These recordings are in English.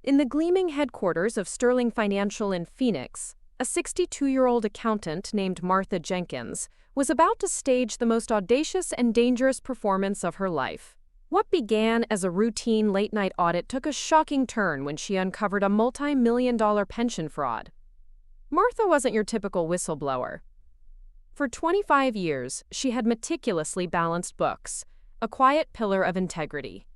In the gleaming headquarters of Sterling Financial in Phoenix, a 62-year-old accountant named Martha Jenkins was about to stage the most audacious and dangerous performance of her life. What began as a routine late-night audit took a shocking turn when she uncovered a multi-million-dollar pension fraud. Martha wasn't your typical whistleblower. For 25 years, she had meticulously balanced books, a quiet pillar of integrity.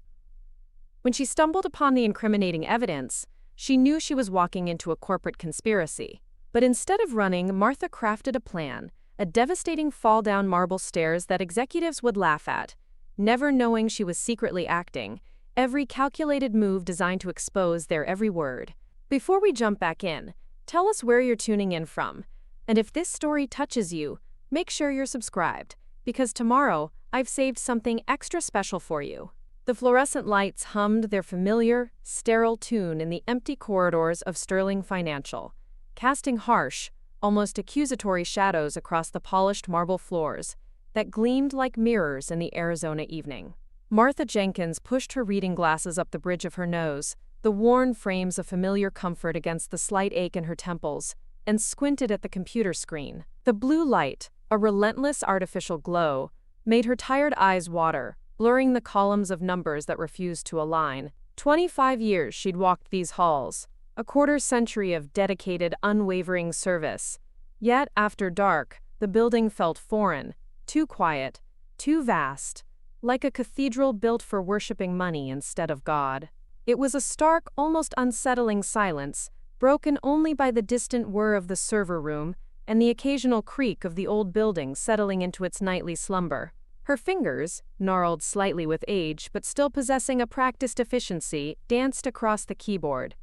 When she stumbled upon the incriminating evidence, she knew she was walking into a corporate conspiracy. But instead of running, Martha crafted a plan, a devastating fall down marble stairs that executives would laugh at, never knowing she was secretly acting, every calculated move designed to expose their every word. Before we jump back in, tell us where you're tuning in from. And if this story touches you, make sure you're subscribed, because tomorrow I've saved something extra special for you. The fluorescent lights hummed their familiar, sterile tune in the empty corridors of Sterling Financial, casting harsh, almost accusatory shadows across the polished marble floors that gleamed like mirrors in the Arizona evening. Martha Jenkins pushed her reading glasses up the bridge of her nose, the worn frames of familiar comfort against the slight ache in her temples, and squinted at the computer screen. The blue light, a relentless artificial glow, made her tired eyes water, blurring the columns of numbers that refused to align. 25 years she'd walked these halls, a quarter-century of dedicated, unwavering service. Yet, after dark, the building felt foreign, too quiet, too vast, like a cathedral built for worshipping money instead of God. It was a stark, almost unsettling silence, broken only by the distant whir of the server room and the occasional creak of the old building settling into its nightly slumber. Her fingers, gnarled slightly with age but still possessing a practiced efficiency, danced across the keyboard.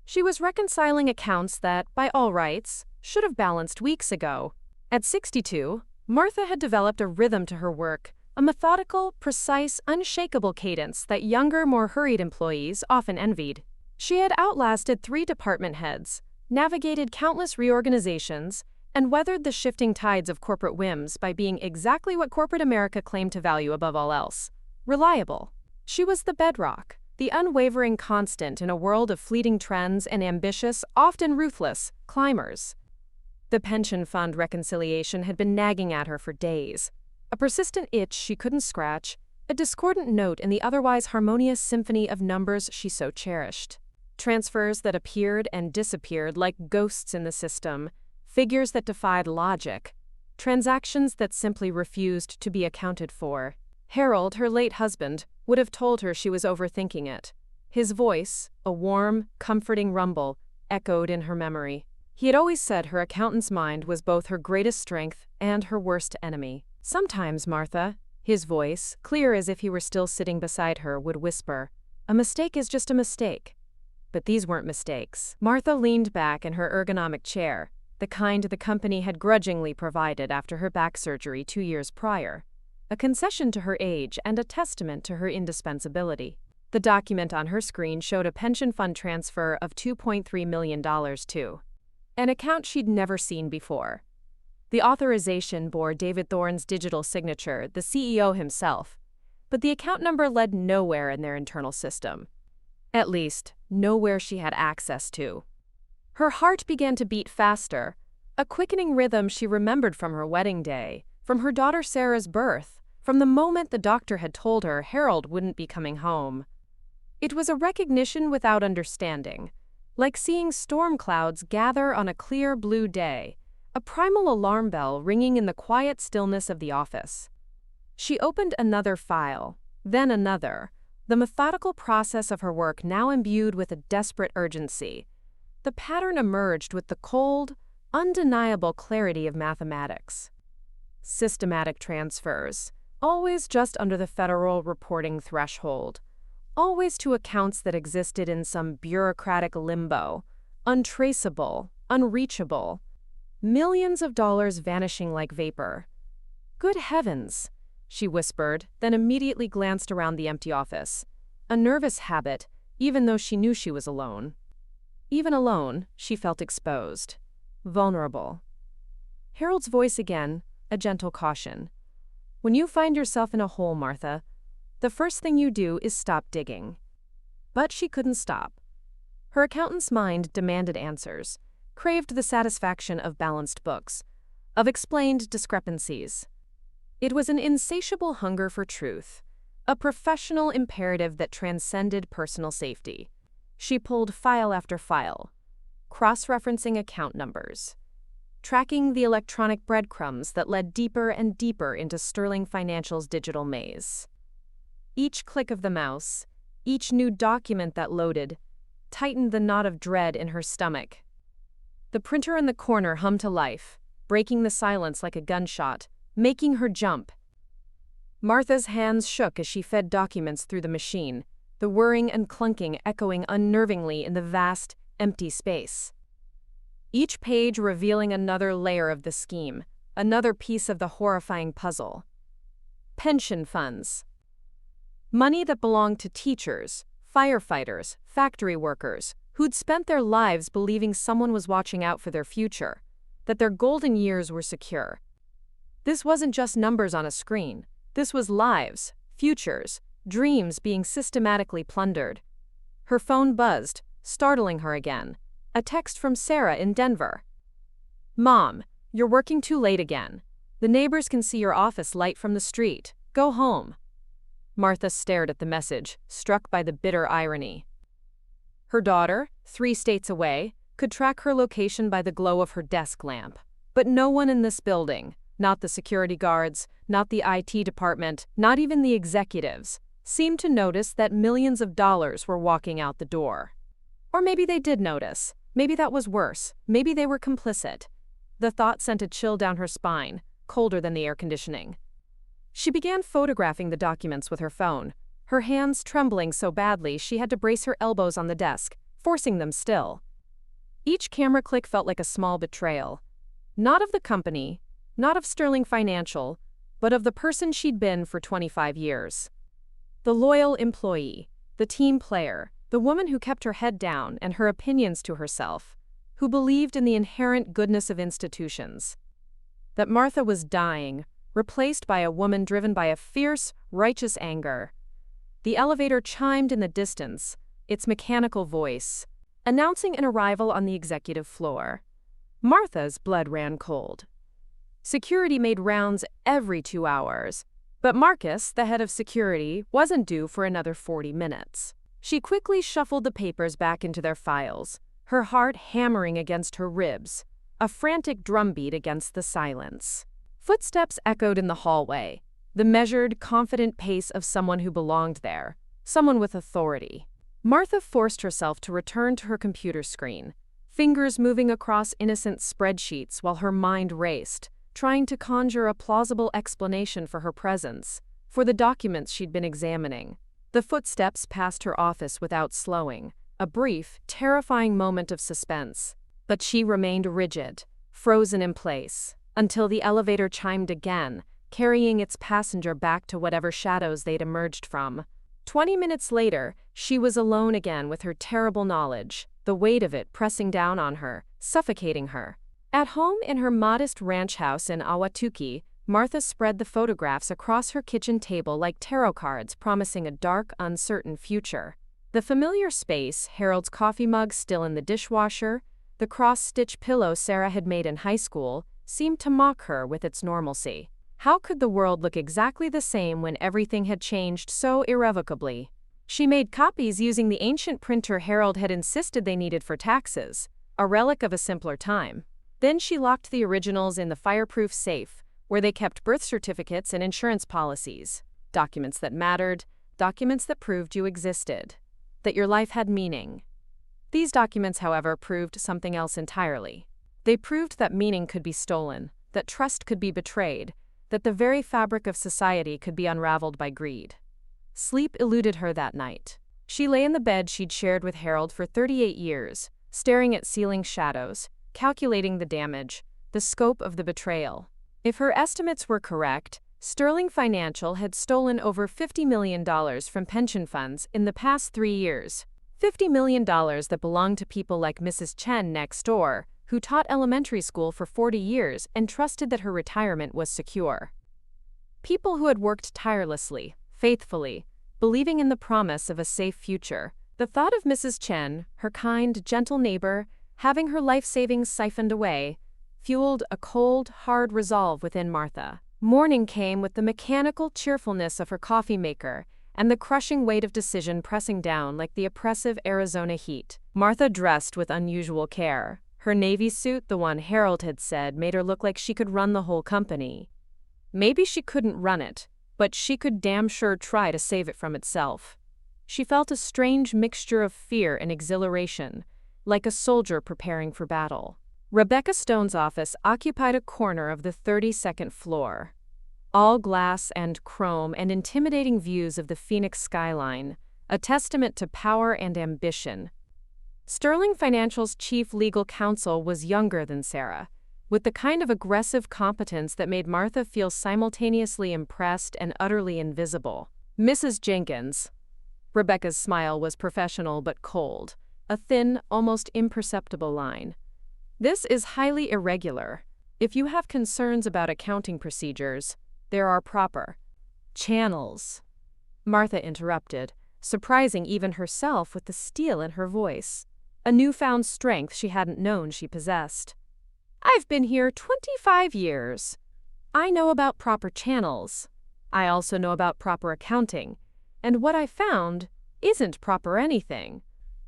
She was reconciling accounts that, by all rights, should have balanced weeks ago. At 62, Martha had developed a rhythm to her work, a methodical, precise, unshakable cadence that younger, more hurried employees often envied. She had outlasted 3 department heads, navigated countless reorganizations, and weathered the shifting tides of corporate whims by being exactly what corporate America claimed to value above all else: reliable. She was the bedrock, the unwavering constant in a world of fleeting trends and ambitious, often ruthless, climbers. The pension fund reconciliation had been nagging at her for days, a persistent itch she couldn't scratch, a discordant note in the otherwise harmonious symphony of numbers she so cherished. Transfers that appeared and disappeared like ghosts in the system, figures that defied logic, transactions that simply refused to be accounted for. Harold, her late husband, would have told her she was overthinking it. His voice, a warm, comforting rumble, echoed in her memory. He had always said her accountant's mind was both her greatest strength and her worst enemy. Sometimes Martha, his voice, clear as if he were still sitting beside her, would whisper, "A mistake is just a mistake." But these weren't mistakes. Martha leaned back in her ergonomic chair, the kind the company had grudgingly provided after her back surgery 2 years prior, a concession to her age and a testament to her indispensability. The document on her screen showed a pension fund transfer of $2.3 million to an account she'd never seen before. The authorization bore David Thorne's digital signature, the CEO himself, but the account number led nowhere in their internal system. At least, nowhere she had access to. Her heart began to beat faster, a quickening rhythm she remembered from her wedding day, from her daughter Sarah's birth, from the moment the doctor had told her Harold wouldn't be coming home. It was a recognition without understanding, like seeing storm clouds gather on a clear blue day, a primal alarm bell ringing in the quiet stillness of the office. She opened another file, then another, the methodical process of her work now imbued with a desperate urgency. The pattern emerged with the cold, undeniable clarity of mathematics. Systematic transfers, always just under the federal reporting threshold, always to accounts that existed in some bureaucratic limbo, untraceable, unreachable, millions of dollars vanishing like vapor. "Good heavens," she whispered, then immediately glanced around the empty office, a nervous habit, even though she knew she was alone. Even alone, she felt exposed, vulnerable. Harold's voice again, a gentle caution. "When you find yourself in a hole, Martha, the first thing you do is stop digging." But she couldn't stop. Her accountant's mind demanded answers, craved the satisfaction of balanced books, of explained discrepancies. It was an insatiable hunger for truth, a professional imperative that transcended personal safety. She pulled file after file, cross-referencing account numbers, tracking the electronic breadcrumbs that led deeper and deeper into Sterling Financial's digital maze. Each click of the mouse, each new document that loaded, tightened the knot of dread in her stomach. The printer in the corner hummed to life, breaking the silence like a gunshot, making her jump. Martha's hands shook as she fed documents through the machine, the whirring and clunking echoing unnervingly in the vast, empty space. Each page revealing another layer of the scheme, another piece of the horrifying puzzle. Pension funds. Money that belonged to teachers, firefighters, factory workers, who'd spent their lives believing someone was watching out for their future, that their golden years were secure. This wasn't just numbers on a screen. This was lives, futures, dreams being systematically plundered. Her phone buzzed, startling her again. A text from Sarah in Denver. "Mom, you're working too late again. The neighbors can see your office light from the street. Go home." Martha stared at the message, struck by the bitter irony. Her daughter, 3 states away, could track her location by the glow of her desk lamp. But no one in this building, not the security guards, not the IT department, not even the executives, seemed to notice that millions of dollars were walking out the door. Or maybe they did notice. Maybe that was worse. Maybe they were complicit. The thought sent a chill down her spine, colder than the air conditioning. She began photographing the documents with her phone, her hands trembling so badly she had to brace her elbows on the desk, forcing them still. Each camera click felt like a small betrayal. Not of the company, not of Sterling Financial, but of the person she'd been for 25 years. The loyal employee, the team player, the woman who kept her head down and her opinions to herself, who believed in the inherent goodness of institutions. That Martha was dying, replaced by a woman driven by a fierce, righteous anger. The elevator chimed in the distance, its mechanical voice, announcing an arrival on the executive floor. Martha's blood ran cold. Security made rounds every 2 hours, but Marcus, the head of security, wasn't due for another 40 minutes. She quickly shuffled the papers back into their files, her heart hammering against her ribs, a frantic drumbeat against the silence. Footsteps echoed in the hallway, the measured, confident pace of someone who belonged there, someone with authority. Martha forced herself to return to her computer screen, fingers moving across innocent spreadsheets while her mind raced, trying to conjure a plausible explanation for her presence, for the documents she'd been examining. The footsteps passed her office without slowing, a brief, terrifying moment of suspense. But she remained rigid, frozen in place, until the elevator chimed again, carrying its passenger back to whatever shadows they'd emerged from. 20 minutes later, she was alone again with her terrible knowledge, the weight of it pressing down on her, suffocating her. At home in her modest ranch house in Ahwatukee, Martha spread the photographs across her kitchen table like tarot cards promising a dark, uncertain future. The familiar space, Harold's coffee mug still in the dishwasher, the cross-stitch pillow Sarah had made in high school, seemed to mock her with its normalcy. How could the world look exactly the same when everything had changed so irrevocably? She made copies using the ancient printer Harold had insisted they needed for taxes, a relic of a simpler time. Then she locked the originals in the fireproof safe, where they kept birth certificates and insurance policies, documents that mattered, documents that proved you existed, that your life had meaning. These documents, however, proved something else entirely. They proved that meaning could be stolen, that trust could be betrayed, that the very fabric of society could be unraveled by greed. Sleep eluded her that night. She lay in the bed she'd shared with Harold for 38 years, staring at ceiling shadows, calculating the damage, the scope of the betrayal. If her estimates were correct, Sterling Financial had stolen over $50 million from pension funds in the past 3 years. $50 million that belonged to people like Mrs. Chen next door, who taught elementary school for 40 years and trusted that her retirement was secure. People who had worked tirelessly, faithfully, believing in the promise of a safe future, The thought of Mrs. Chen, her kind, gentle neighbor, having her life savings siphoned away, fueled a cold, hard resolve within Martha. Morning came with the mechanical cheerfulness of her coffee maker and the crushing weight of decision pressing down like the oppressive Arizona heat. Martha dressed with unusual care. Her navy suit, the one Harold had said, made her look like she could run the whole company. Maybe she couldn't run it, but she could damn sure try to save it from itself. She felt a strange mixture of fear and exhilaration, like a soldier preparing for battle. Rebecca Stone's office occupied a corner of the 32nd floor. All glass and chrome and intimidating views of the Phoenix skyline, a testament to power and ambition. Sterling Financial's chief legal counsel was younger than Sarah, with the kind of aggressive competence that made Martha feel simultaneously impressed and utterly invisible. Mrs. Jenkins. Rebecca's smile was professional but cold, a thin, almost imperceptible line. This is highly irregular. If you have concerns about accounting procedures, there are proper channels. Martha interrupted, surprising even herself with the steel in her voice, a newfound strength she hadn't known she possessed. I've been here 25 years. I know about proper channels. I also know about proper accounting, and what I found isn't proper anything.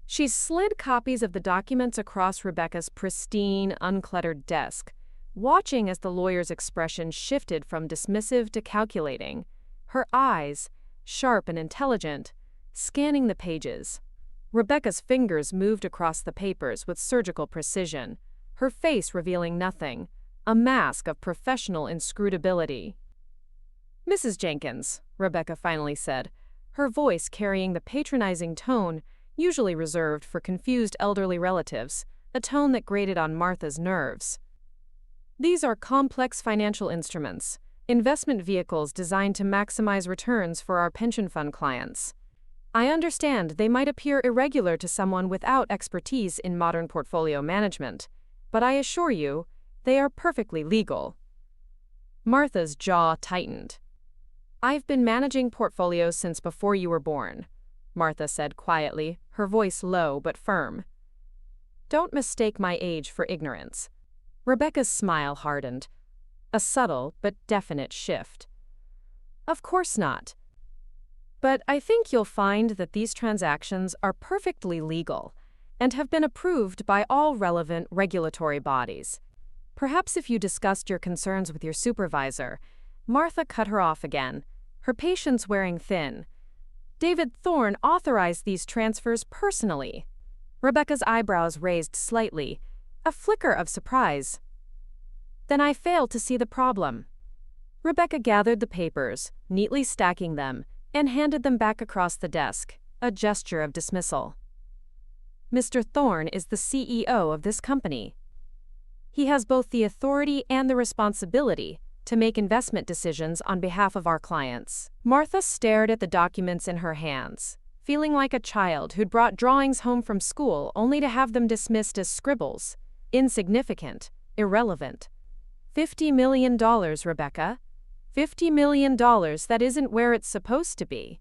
She slid copies of the documents across Rebecca's pristine, uncluttered desk, watching as the lawyer's expression shifted from dismissive to calculating, her eyes, sharp and intelligent, scanning the pages. Rebecca's fingers moved across the papers with surgical precision, her face revealing nothing, a mask of professional inscrutability. Mrs. Jenkins, Rebecca finally said, her voice carrying the patronizing tone usually reserved for confused elderly relatives, a tone that grated on Martha's nerves. These are complex financial instruments, investment vehicles designed to maximize returns for our pension fund clients. I understand they might appear irregular to someone without expertise in modern portfolio management, but I assure you, they are perfectly legal. Martha's jaw tightened. I've been managing portfolios since before you were born, Martha said quietly, her voice low but firm. Don't mistake my age for ignorance. Rebecca's smile hardened, a subtle but definite shift. Of course not. But I think you'll find that these transactions are perfectly legal and have been approved by all relevant regulatory bodies. Perhaps if you discussed your concerns with your supervisor. Martha cut her off again, her patience wearing thin. David Thorne authorized these transfers personally. Rebecca's eyebrows raised slightly, a flicker of surprise. Then I fail to see the problem. Rebecca gathered the papers, neatly stacking them, and handed them back across the desk, a gesture of dismissal. Mr. Thorne is the CEO of this company. He has both the authority and the responsibility to make investment decisions on behalf of our clients. Martha stared at the documents in her hands, feeling like a child who'd brought drawings home from school only to have them dismissed as scribbles, insignificant, irrelevant. $50 million, Rebecca. $50 million, that isn't where it's supposed to be.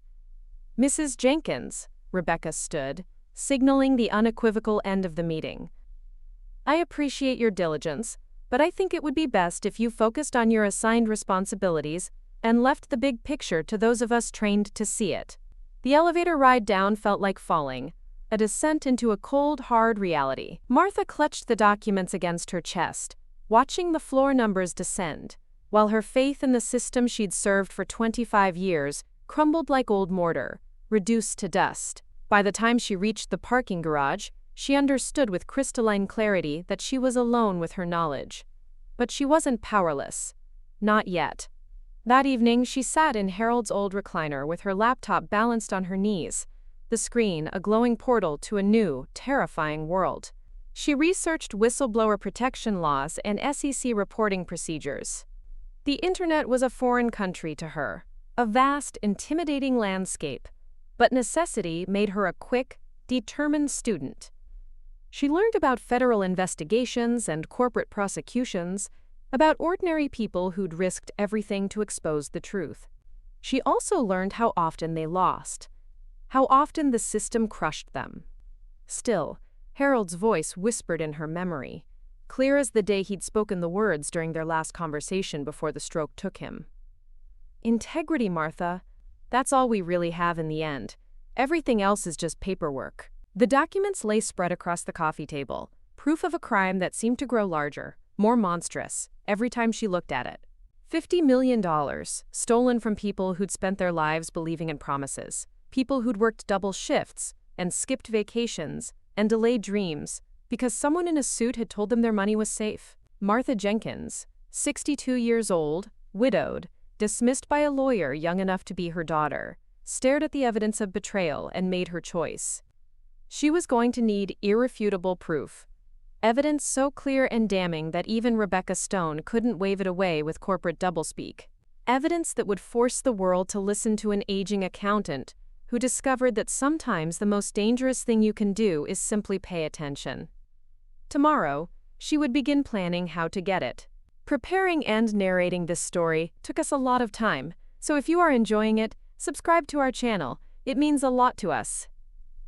Mrs. Jenkins, Rebecca stood, signaling the unequivocal end of the meeting. I appreciate your diligence, but I think it would be best if you focused on your assigned responsibilities and left the big picture to those of us trained to see it. The elevator ride down felt like falling, a descent into a cold, hard reality. Martha clutched the documents against her chest, watching the floor numbers descend, while her faith in the system she'd served for 25 years crumbled like old mortar, reduced to dust. By the time she reached the parking garage, she understood with crystalline clarity that she was alone with her knowledge. But she wasn't powerless. Not yet. That evening, she sat in Harold's old recliner with her laptop balanced on her knees, the screen a glowing portal to a new, terrifying world. She researched whistleblower protection laws and SEC reporting procedures. The internet was a foreign country to her, a vast, intimidating landscape, but necessity made her a quick, determined student. She learned about federal investigations and corporate prosecutions, about ordinary people who'd risked everything to expose the truth. She also learned how often they lost, how often the system crushed them. Still, Harold's voice whispered in her memory, clear as the day he'd spoken the words during their last conversation before the stroke took him. Integrity, Martha. That's all we really have in the end. Everything else is just paperwork. The documents lay spread across the coffee table, proof of a crime that seemed to grow larger, more monstrous, every time she looked at it. $50 million, stolen from people who'd spent their lives believing in promises, people who'd worked double shifts, and skipped vacations, and delayed dreams, because someone in a suit had told them their money was safe. Martha Jenkins, 62 years old, widowed, dismissed by a lawyer young enough to be her daughter, stared at the evidence of betrayal and made her choice. She was going to need irrefutable proof. Evidence so clear and damning that even Rebecca Stone couldn't wave it away with corporate doublespeak. Evidence that would force the world to listen to an aging accountant who discovered that sometimes the most dangerous thing you can do is simply pay attention. Tomorrow, she would begin planning how to get it. Preparing and narrating this story took us a lot of time, so if you are enjoying it, subscribe to our channel. It means a lot to us.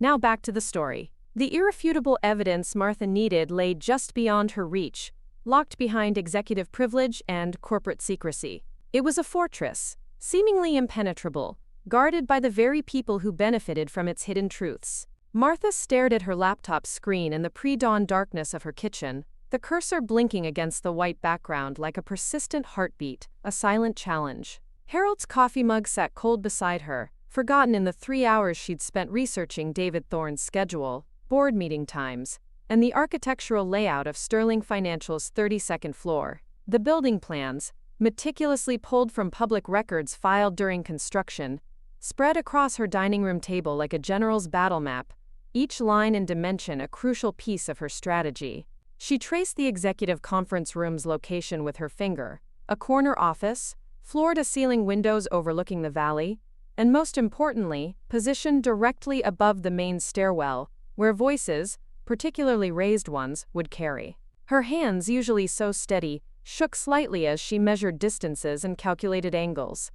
Now back to the story. The irrefutable evidence Martha needed lay just beyond her reach, locked behind executive privilege and corporate secrecy. It was a fortress, seemingly impenetrable, guarded by the very people who benefited from its hidden truths. Martha stared at her laptop screen in the pre-dawn darkness of her kitchen, the cursor blinking against the white background like a persistent heartbeat, a silent challenge. Harold's coffee mug sat cold beside her, forgotten in the 3 hours she'd spent researching David Thorne's schedule, board meeting times, and the architectural layout of Sterling Financial's 32nd floor. The building plans, meticulously pulled from public records filed during construction, spread across her dining room table like a general's battle map, each line and dimension a crucial piece of her strategy. She traced the executive conference room's location with her finger, a corner office, floor-to-ceiling windows overlooking the valley, and most importantly, positioned directly above the main stairwell, where voices, particularly raised ones, would carry. Her hands, usually so steady, shook slightly as she measured distances and calculated angles.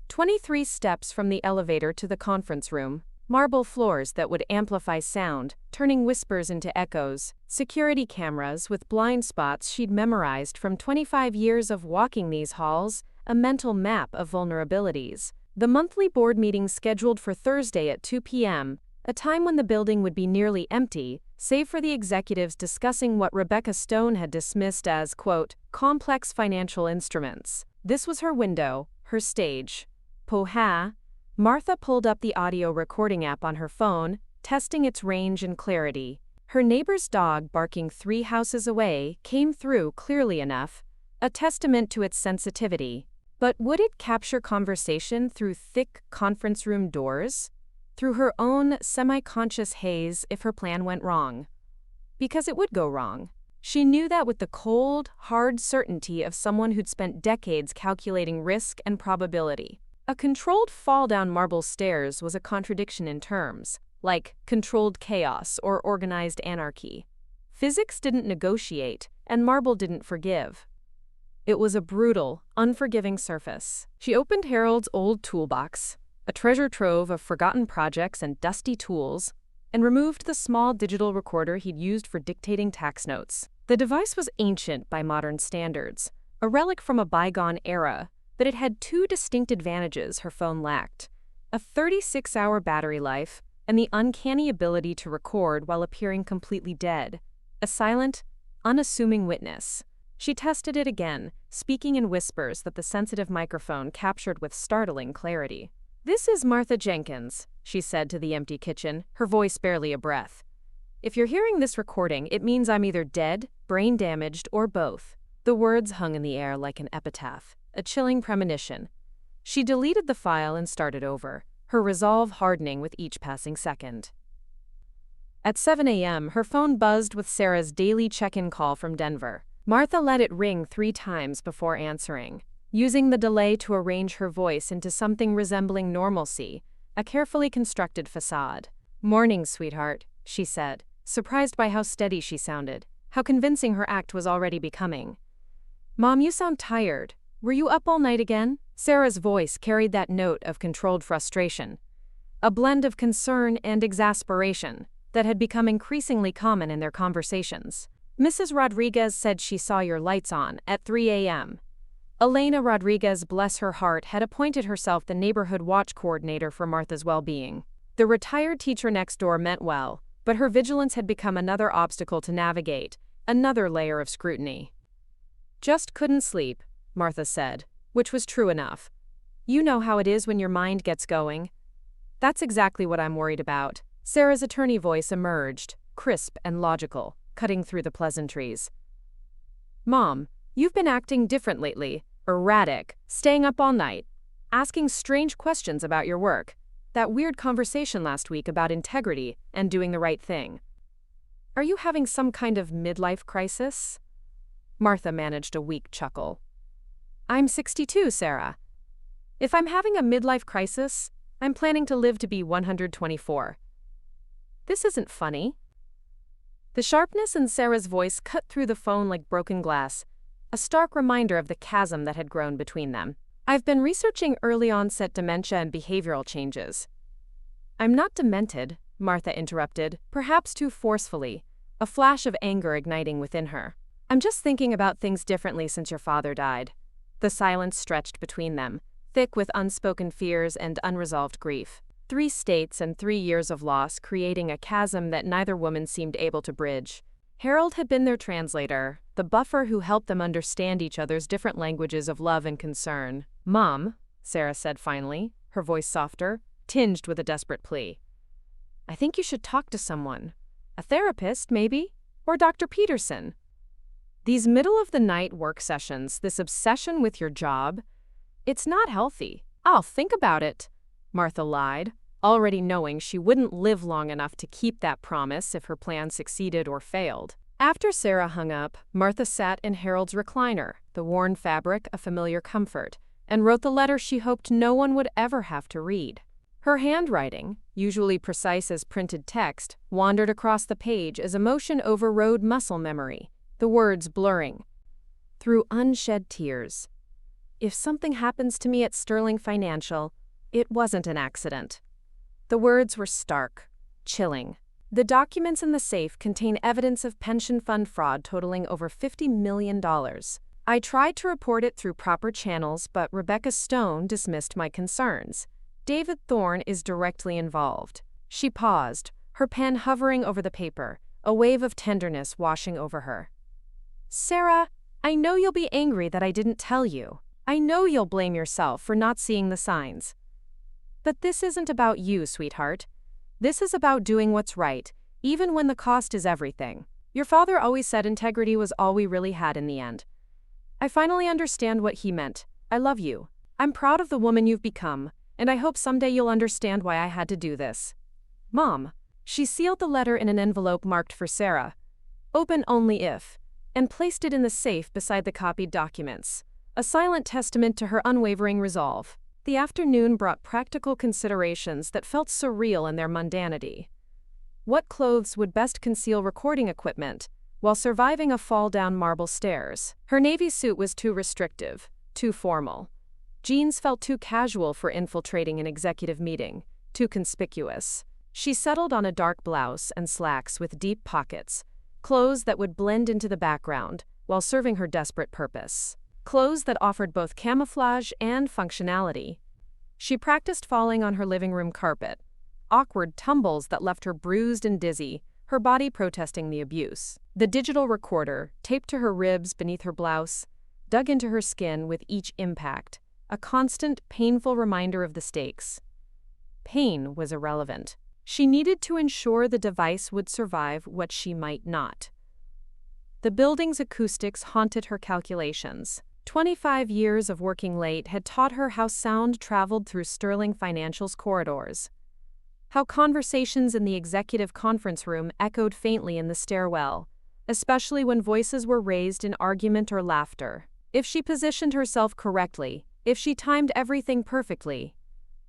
23 steps from the elevator to the conference room, marble floors that would amplify sound, turning whispers into echoes, security cameras with blind spots she'd memorized from 25 years of walking these halls, a mental map of vulnerabilities. The monthly board meeting scheduled for Thursday at 2 p.m., a time when the building would be nearly empty, save for the executives discussing what Rebecca Stone had dismissed as, quote, complex financial instruments. This was her window, her stage. Poha! Martha pulled up the audio recording app on her phone, testing its range and clarity. Her neighbor's dog barking 3 houses away came through clearly enough, a testament to its sensitivity. But would it capture conversation through thick conference room doors? Through her own semi-conscious haze if her plan went wrong? Because it would go wrong. She knew that with the cold, hard certainty of someone who'd spent decades calculating risk and probability. A controlled fall down marble stairs was a contradiction in terms, like controlled chaos or organized anarchy. Physics didn't negotiate, and marble didn't forgive. It was a brutal, unforgiving surface. She opened Harold's old toolbox, a treasure trove of forgotten projects and dusty tools, and removed the small digital recorder he'd used for dictating tax notes. The device was ancient by modern standards, a relic from a bygone era, but it had 2 distinct advantages her phone lacked: a 36-hour battery life and the uncanny ability to record while appearing completely dead, a silent, unassuming witness. She tested it again, speaking in whispers that the sensitive microphone captured with startling clarity. "This is Martha Jenkins," she said to the empty kitchen, her voice barely a breath. "If you're hearing this recording, it means I'm either dead, brain damaged, or both." The words hung in the air like an epitaph, a chilling premonition. She deleted the file and started over, her resolve hardening with each passing second. At 7 a.m., her phone buzzed with Sarah's daily check-in call from Denver. Martha let it ring 3 times before answering, using the delay to arrange her voice into something resembling normalcy, a carefully constructed facade. "Morning, sweetheart," she said, surprised by how steady she sounded, how convincing her act was already becoming. "Mom, you sound tired. Were you up all night again?" Sarah's voice carried that note of controlled frustration. a blend of concern and exasperation that had become increasingly common in their conversations. "Mrs. Rodriguez said she saw your lights on at 3 a.m. Elena Rodriguez, bless her heart, had appointed herself the neighborhood watch coordinator for Martha's well-being. The retired teacher next door meant well, but her vigilance had become another obstacle to navigate, another layer of scrutiny. "Just couldn't sleep," Martha said, which was true enough. "You know how it is when your mind gets going." "That's exactly what I'm worried about." Sarah's attorney voice emerged, crisp and logical, cutting through the pleasantries. "Mom, you've been acting different lately, erratic, staying up all night, asking strange questions about your work. That weird conversation last week about integrity and doing the right thing. Are you having some kind of midlife crisis?" Martha managed a weak chuckle. "I'm 62, Sarah. If I'm having a midlife crisis, I'm planning to live to be 124. This isn't funny." The sharpness in Sarah's voice cut through the phone like broken glass, a stark reminder of the chasm that had grown between them. "I've been researching early-onset dementia and behavioral changes." "I'm not demented," Martha interrupted, perhaps too forcefully, a flash of anger igniting within her. "I'm just thinking about things differently since your father died." The silence stretched between them, thick with unspoken fears and unresolved grief. 3 states and 3 years of loss creating a chasm that neither woman seemed able to bridge. Harold had been their translator, the buffer who helped them understand each other's different languages of love and concern. "Mom," Sarah said finally, her voice softer, tinged with a desperate plea. "I think you should talk to someone. A therapist, maybe? Or Dr. Peterson. These middle-of-the-night work sessions, this obsession with your job, it's not healthy." "I'll think about it," Martha lied, already knowing she wouldn't live long enough to keep that promise if her plan succeeded or failed. After Sarah hung up, Martha sat in Harold's recliner, the worn fabric a familiar comfort, and wrote the letter she hoped no one would ever have to read. Her handwriting, usually precise as printed text, wandered across the page as emotion overrode muscle memory, the words blurring. Through unshed tears. "If something happens to me at Sterling Financial, it wasn't an accident." The words were stark, chilling. The documents in the safe contain evidence of pension fund fraud totaling over $50 million. "I tried to report it through proper channels, but Rebecca Stone dismissed my concerns. David Thorne is directly involved." She paused, her pen hovering over the paper, a wave of tenderness washing over her. "Sarah, I know you'll be angry that I didn't tell you. I know you'll blame yourself for not seeing the signs. But this isn't about you, sweetheart. This is about doing what's right, even when the cost is everything. Your father always said integrity was all we really had in the end. I finally understand what he meant. I love you. I'm proud of the woman you've become, and I hope someday you'll understand why I had to do this. Mom." She sealed the letter in an envelope marked for Sarah, "Open only if," and placed it in the safe beside the copied documents, a silent testament to her unwavering resolve. The afternoon brought practical considerations that felt surreal in their mundanity. What clothes would best conceal recording equipment while surviving a fall down marble stairs? Her navy suit was too restrictive, too formal. Jeans felt too casual for infiltrating an executive meeting, too conspicuous. She settled on a dark blouse and slacks with deep pockets, clothes that would blend into the background while serving her desperate purpose. Clothes that offered both camouflage and functionality. She practiced falling on her living room carpet, awkward tumbles that left her bruised and dizzy, her body protesting the abuse. The digital recorder, taped to her ribs beneath her blouse, dug into her skin with each impact, a constant, painful reminder of the stakes. Pain was irrelevant. She needed to ensure the device would survive what she might not. The building's acoustics haunted her calculations. 25 years of working late had taught her how sound traveled through Sterling Financial's corridors, how conversations in the executive conference room echoed faintly in the stairwell, especially when voices were raised in argument or laughter. If she positioned herself correctly, if she timed everything perfectly,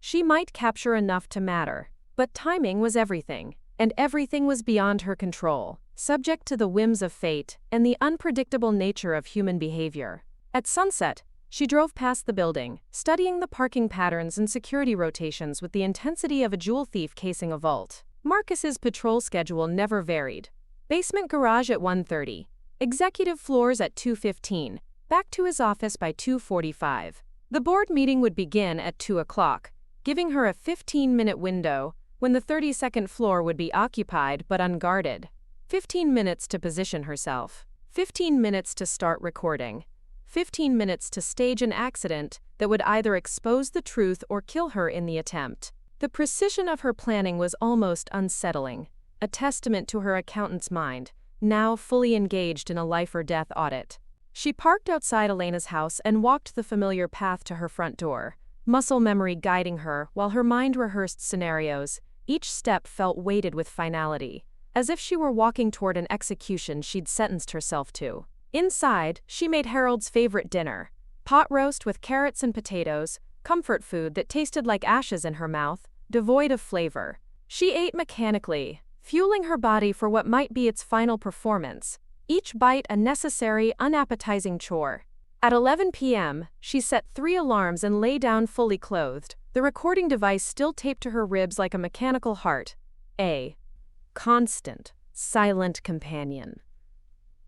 she might capture enough to matter. But timing was everything, and everything was beyond her control, subject to the whims of fate and the unpredictable nature of human behavior. At sunset, She drove past the building, studying the parking patterns and security rotations with the intensity of a jewel thief casing a vault. Marcus's patrol schedule never varied. Basement garage at 1:30. Executive floors at 2:15. Back to his office by 2:45. The board meeting would begin at 2 o'clock, giving her a 15-minute window when the 32nd floor would be occupied but unguarded. 15 minutes to position herself. 15 minutes to start recording. 15 minutes to stage an accident that would either expose the truth or kill her in the attempt. The precision of her planning was almost unsettling, a testament to her accountant's mind, now fully engaged in a life-or-death audit. She parked outside Elena's house and walked the familiar path to her front door, muscle memory guiding her while her mind rehearsed scenarios. Each step felt weighted with finality, as if she were walking toward an execution she'd sentenced herself to. Inside, she made Harold's favorite dinner, pot roast with carrots and potatoes, comfort food that tasted like ashes in her mouth, devoid of flavor. She ate mechanically, fueling her body for what might be its final performance, each bite a necessary, unappetizing chore. At 11 p.m., she set 3 alarms and lay down fully clothed, the recording device still taped to her ribs like a mechanical heart. A constant, silent companion.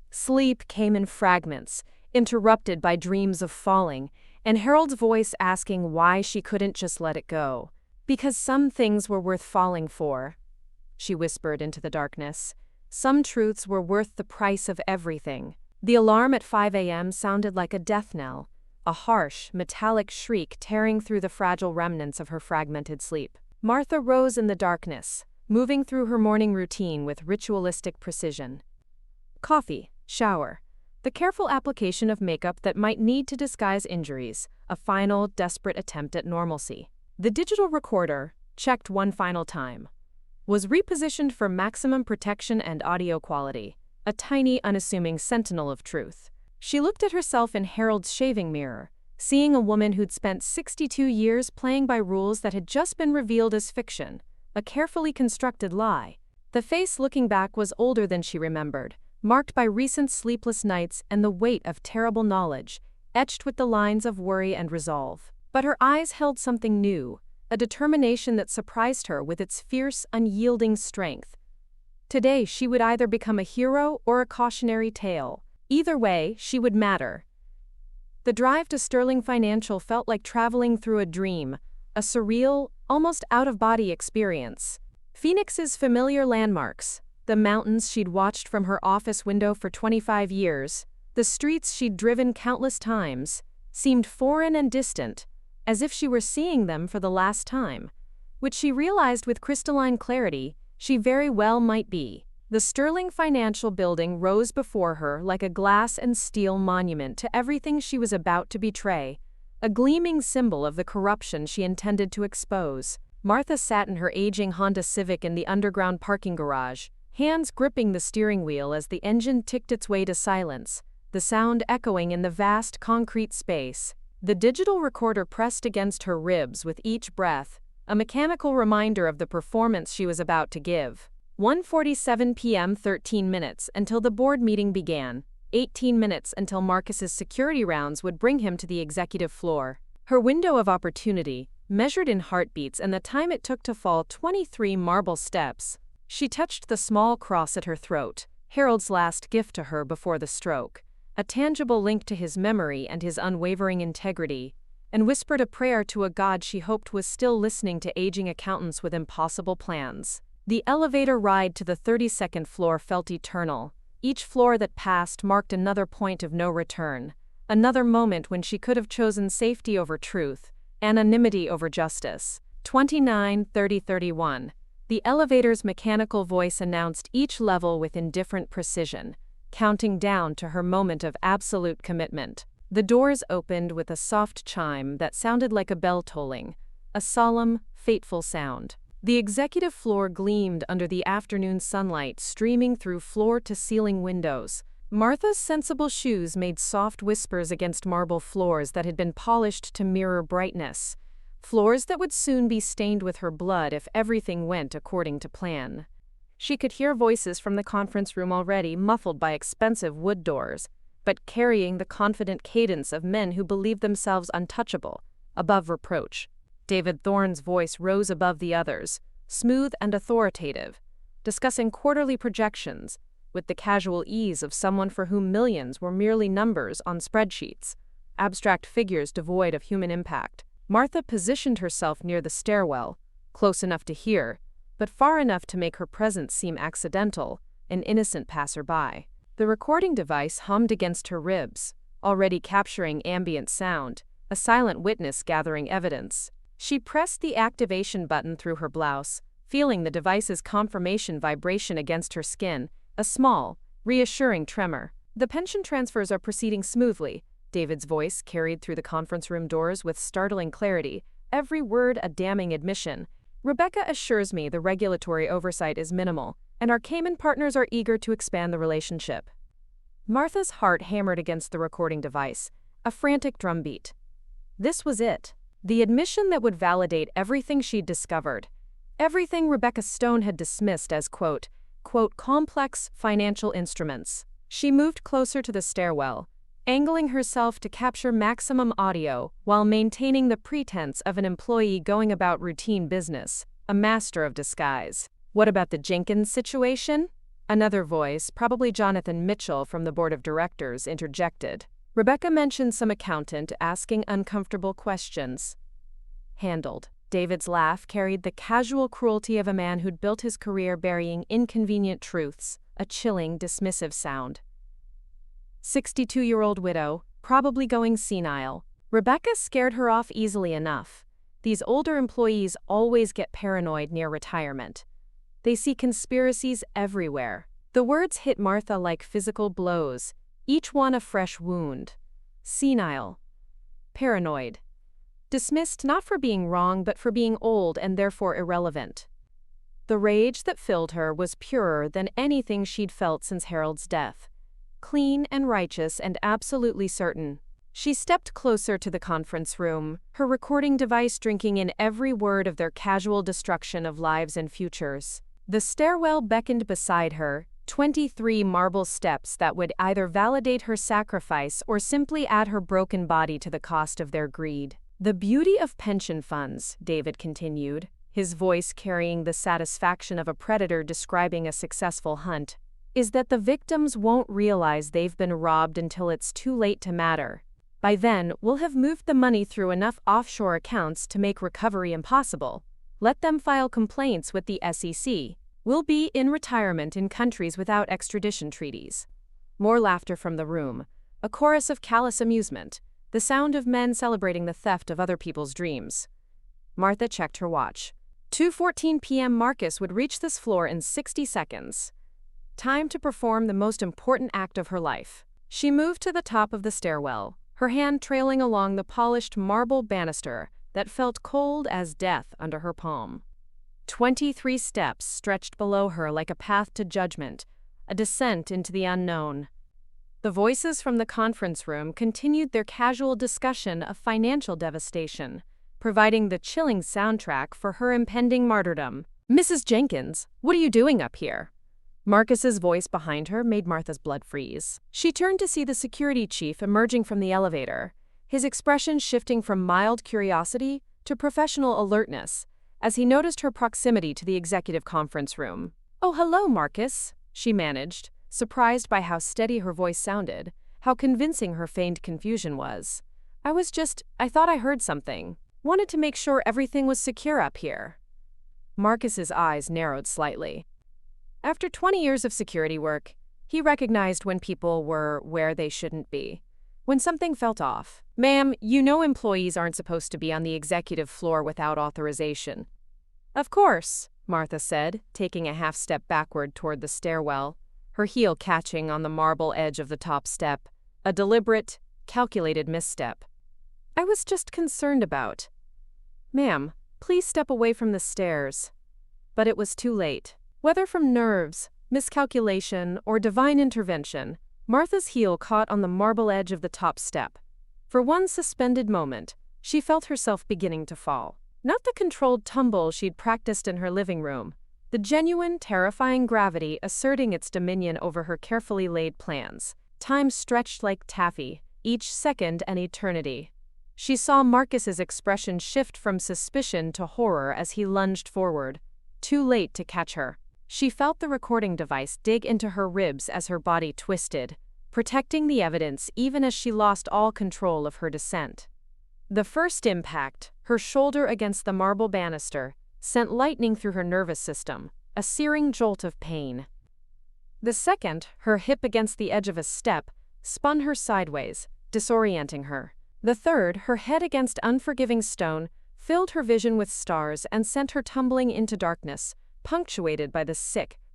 Sleep came in fragments, interrupted by dreams of falling, and Harold's voice asking why she couldn't just let it go. Because some things were worth falling for, she whispered into the darkness. Some truths were worth the price of everything. The alarm at 5 a.m. sounded like a death knell, a harsh, metallic shriek tearing through the fragile remnants of her fragmented sleep. Martha rose in the darkness, moving through her morning routine with ritualistic precision. Coffee, shower, the careful application of makeup that might need to disguise injuries, a final, desperate attempt at normalcy. The digital recorder, checked one final time, was repositioned for maximum protection and audio quality, a tiny, unassuming sentinel of truth. She looked at herself in Harold's shaving mirror, seeing a woman who'd spent 62 years playing by rules that had just been revealed as fiction, a carefully constructed lie. The face looking back was older than she remembered, marked by recent sleepless nights and the weight of terrible knowledge, etched with the lines of worry and resolve. But her eyes held something new, a determination that surprised her with its fierce, unyielding strength. Today she would either become a hero or a cautionary tale. Either way, she would matter. The drive to Sterling Financial felt like traveling through a dream, a surreal, almost out-of-body experience. Phoenix's familiar landmarks, the mountains she'd watched from her office window for 25 years, the streets she'd driven countless times, seemed foreign and distant, as if she were seeing them for the last time, which she realized with crystalline clarity she very well might be. The Sterling Financial building rose before her like a glass and steel monument to everything she was about to betray, a gleaming symbol of the corruption she intended to expose. Martha sat in her aging Honda Civic in the underground parking garage, hands gripping the steering wheel as the engine ticked its way to silence, the sound echoing in the vast concrete space. The digital recorder pressed against her ribs with each breath, a mechanical reminder of the performance she was about to give. 1:47 p.m. 13 minutes until the board meeting began, 18 minutes until Marcus's security rounds would bring him to the executive floor. Her window of opportunity, measured in heartbeats and the time it took to fall 23 marble steps. She touched the small cross at her throat, Harold's last gift to her before the stroke, a tangible link to his memory and his unwavering integrity, and whispered a prayer to a God she hoped was still listening to aging accountants with impossible plans. The elevator ride to the 32nd floor felt eternal. Each floor that passed marked another point of no return, another moment when she could have chosen safety over truth, anonymity over justice. 29, 30, 31. The elevator's mechanical voice announced each level with indifferent precision, counting down to her moment of absolute commitment. The doors opened with a soft chime that sounded like a bell tolling, a solemn, fateful sound. The executive floor gleamed under the afternoon sunlight streaming through floor-to-ceiling windows. Martha's sensible shoes made soft whispers against marble floors that had been polished to mirror brightness, floors that would soon be stained with her blood if everything went according to plan. She could hear voices from the conference room already, muffled by expensive wood doors, but carrying the confident cadence of men who believe themselves untouchable, above reproach. David Thorne's voice rose above the others, smooth and authoritative, discussing quarterly projections with the casual ease of someone for whom millions were merely numbers on spreadsheets, abstract figures devoid of human impact. Martha positioned herself near the stairwell, close enough to hear, but far enough to make her presence seem accidental, an innocent passerby. The recording device hummed against her ribs, already capturing ambient sound, a silent witness gathering evidence. She pressed the activation button through her blouse, feeling the device's confirmation vibration against her skin, a small, reassuring tremor. "The pension transfers are proceeding smoothly," David's voice carried through the conference room doors with startling clarity, every word a damning admission. "Rebecca assures me the regulatory oversight is minimal, and our Cayman partners are eager to expand the relationship." Martha's heart hammered against the recording device, a frantic drumbeat. This was it. The admission that would validate everything she'd discovered. Everything Rebecca Stone had dismissed as, quote, complex financial instruments. She moved closer to the stairwell, angling herself to capture maximum audio while maintaining the pretense of an employee going about routine business, a master of disguise. "What about the Jenkins situation?" Another voice, probably Jonathan Mitchell from the board of directors, interjected. "Rebecca mentioned some accountant asking uncomfortable questions." Handled. David's laugh carried the casual cruelty of a man who'd built his career burying inconvenient truths, a chilling, dismissive sound. 62-year-old widow, probably going senile. Rebecca scared her off easily enough. These older employees always get paranoid near retirement. They see conspiracies everywhere. The words hit Martha like physical blows, each one a fresh wound. Senile. Paranoid. Dismissed not for being wrong but for being old and therefore irrelevant. The rage that filled her was purer than anything she'd felt since Harold's death. Clean and righteous and absolutely certain. She stepped closer to the conference room, her recording device drinking in every word of their casual destruction of lives and futures. The stairwell beckoned beside her, 23 marble steps that would either validate her sacrifice or simply add her broken body to the cost of their greed. "The beauty of pension funds," David continued, his voice carrying the satisfaction of a predator describing a successful hunt, "is that the victims won't realize they've been robbed until it's too late to matter. By then, we'll have moved the money through enough offshore accounts to make recovery impossible. Let them file complaints with the SEC. We'll be in retirement in countries without extradition treaties." More laughter from the room, a chorus of callous amusement, the sound of men celebrating the theft of other people's dreams. Martha checked her watch. 2:14 p.m. Marcus would reach this floor in 60 seconds. Time to perform the most important act of her life. She moved to the top of the stairwell, her hand trailing along the polished marble banister that felt cold as death under her palm. 23 steps stretched below her like a path to judgment, a descent into the unknown. The voices from the conference room continued their casual discussion of financial devastation, providing the chilling soundtrack for her impending martyrdom. "Mrs. Jenkins, what are you doing up here?" Marcus's voice behind her made Martha's blood freeze. She turned to see the security chief emerging from the elevator, his expression shifting from mild curiosity to professional alertness as he noticed her proximity to the executive conference room. "Oh, hello, Marcus," she managed, surprised by how steady her voice sounded, how convincing her feigned confusion was. I thought I heard something. Wanted to make sure everything was secure up here." Marcus's eyes narrowed slightly. After 20 years of security work, he recognized when people were where they shouldn't be, when something felt off. "Ma'am, you know employees aren't supposed to be on the executive floor without authorization." "Of course," Martha said, taking a half step backward toward the stairwell, her heel catching on the marble edge of the top step, a deliberate, calculated misstep. "I was just concerned about." "Ma'am, please step away from the stairs." But it was too late. Whether from nerves, miscalculation, or divine intervention, Martha's heel caught on the marble edge of the top step. For one suspended moment, she felt herself beginning to fall. Not the controlled tumble she'd practiced in her living room, the genuine, terrifying gravity asserting its dominion over her carefully laid plans. Time stretched like taffy, each second an eternity. She saw Marcus's expression shift from suspicion to horror as he lunged forward. Too late to catch her. She felt the recording device dig into her ribs as her body twisted, protecting the evidence even as she lost all control of her descent. The first impact, her shoulder against the marble banister, sent lightning through her nervous system, a searing jolt of pain. The second, her hip against the edge of a step, spun her sideways, disorienting her. The third, her head against unforgiving stone, filled her vision with stars and sent her tumbling into darkness, punctuated by the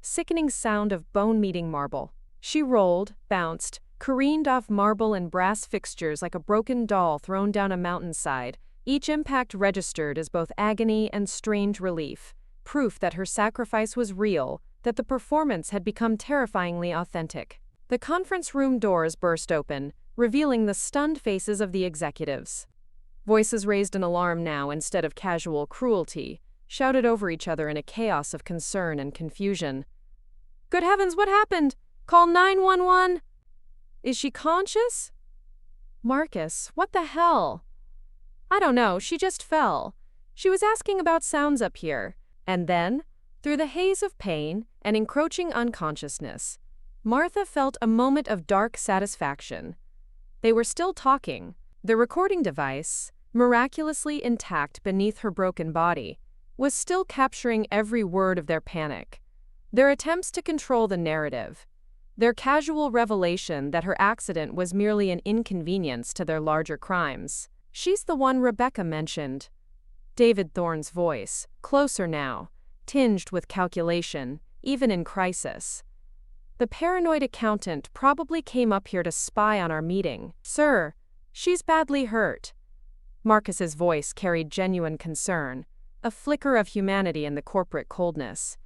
sickening sound of bone-meeting marble. She rolled, bounced, careened off marble and brass fixtures like a broken doll thrown down a mountainside. Each impact registered as both agony and strange relief, proof that her sacrifice was real, that the performance had become terrifyingly authentic. The conference room doors burst open, revealing the stunned faces of the executives. Voices raised in alarm now instead of casual cruelty, shouted over each other in a chaos of concern and confusion. "Good heavens, what happened? Call 911! Is she conscious? Marcus, what the hell? I don't know, she just fell. She was asking about sounds up here." And then, through the haze of pain and encroaching unconsciousness, Martha felt a moment of dark satisfaction. They were still talking. The recording device, miraculously intact beneath her broken body, was still capturing every word of their panic, their attempts to control the narrative, their casual revelation that her accident was merely an inconvenience to their larger crimes. "She's the one Rebecca mentioned." David Thorne's voice, closer now, tinged with calculation, even in crisis. "The paranoid accountant probably came up here to spy on our meeting. Sir, she's badly hurt." Marcus's voice carried genuine concern, a flicker of humanity in the corporate coldness.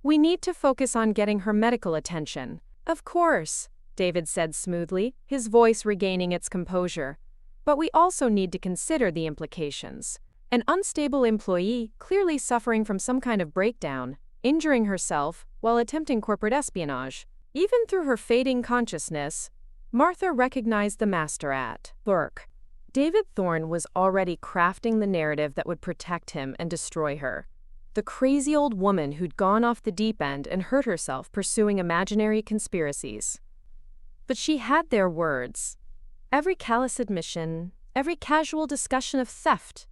"We need to focus on getting her medical attention." "Of course," David said smoothly, his voice regaining its composure. "But we also need to consider the implications. An unstable employee, clearly suffering from some kind of breakdown, injuring herself while attempting corporate espionage. Even through her fading consciousness, Martha recognized the master at work. David Thorne was already crafting the narrative that would protect him and destroy her. The crazy old woman who'd gone off the deep end and hurt herself pursuing imaginary conspiracies. But she had their words. Every callous admission, every casual discussion of theft,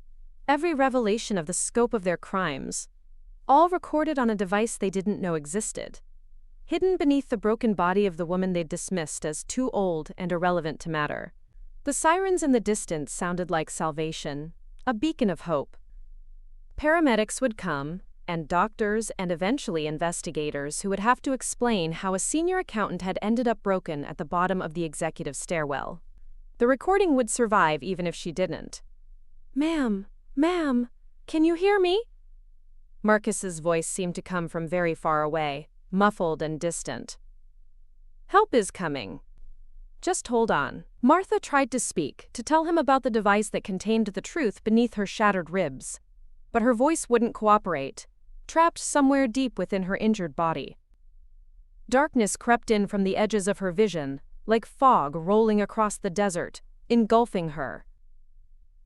every revelation of the scope of their crimes, all recorded on a device they didn't know existed, hidden beneath the broken body of the woman they'd dismissed as too old and irrelevant to matter. The sirens in the distance sounded like salvation, a beacon of hope. Paramedics would come, and doctors and eventually investigators who would have to explain how a senior accountant had ended up broken at the bottom of the executive stairwell. The recording would survive even if she didn't. Ma'am, can you hear me?" Marcus's voice seemed to come from very far away, muffled and distant. "Help is coming. Just hold on." Martha tried to speak, to tell him about the device that contained the truth beneath her shattered ribs. But her voice wouldn't cooperate, trapped somewhere deep within her injured body. Darkness crept in from the edges of her vision, like fog rolling across the desert, engulfing her.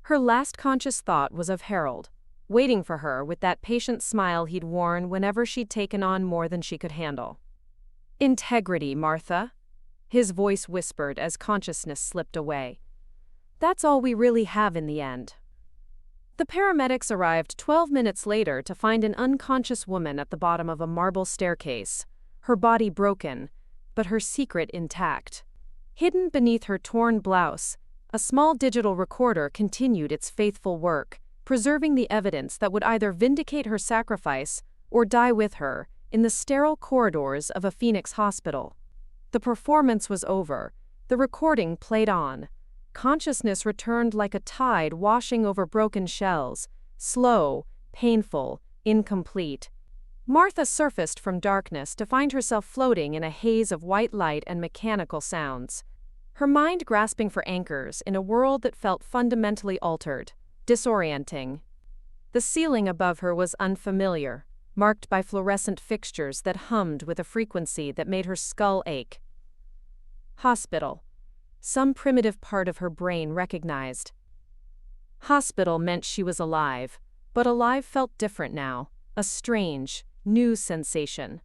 Her last conscious thought was of Harold, waiting for her with that patient smile he'd worn whenever she'd taken on more than she could handle. "Integrity, Martha," his voice whispered as consciousness slipped away. "That's all we really have in the end." The paramedics arrived 12 minutes later to find an unconscious woman at the bottom of a marble staircase, her body broken, but her secret intact. Hidden beneath her torn blouse, a small digital recorder continued its faithful work, preserving the evidence that would either vindicate her sacrifice or die with her in the sterile corridors of a Phoenix hospital. The performance was over. The recording played on. Consciousness returned like a tide washing over broken shells, slow, painful, incomplete. Martha surfaced from darkness to find herself floating in a haze of white light and mechanical sounds, her mind grasping for anchors in a world that felt fundamentally altered, disorienting. The ceiling above her was unfamiliar, marked by fluorescent fixtures that hummed with a frequency that made her skull ache. Hospital. Some primitive part of her brain recognized. Hospital meant she was alive, but alive felt different now, a strange, new sensation.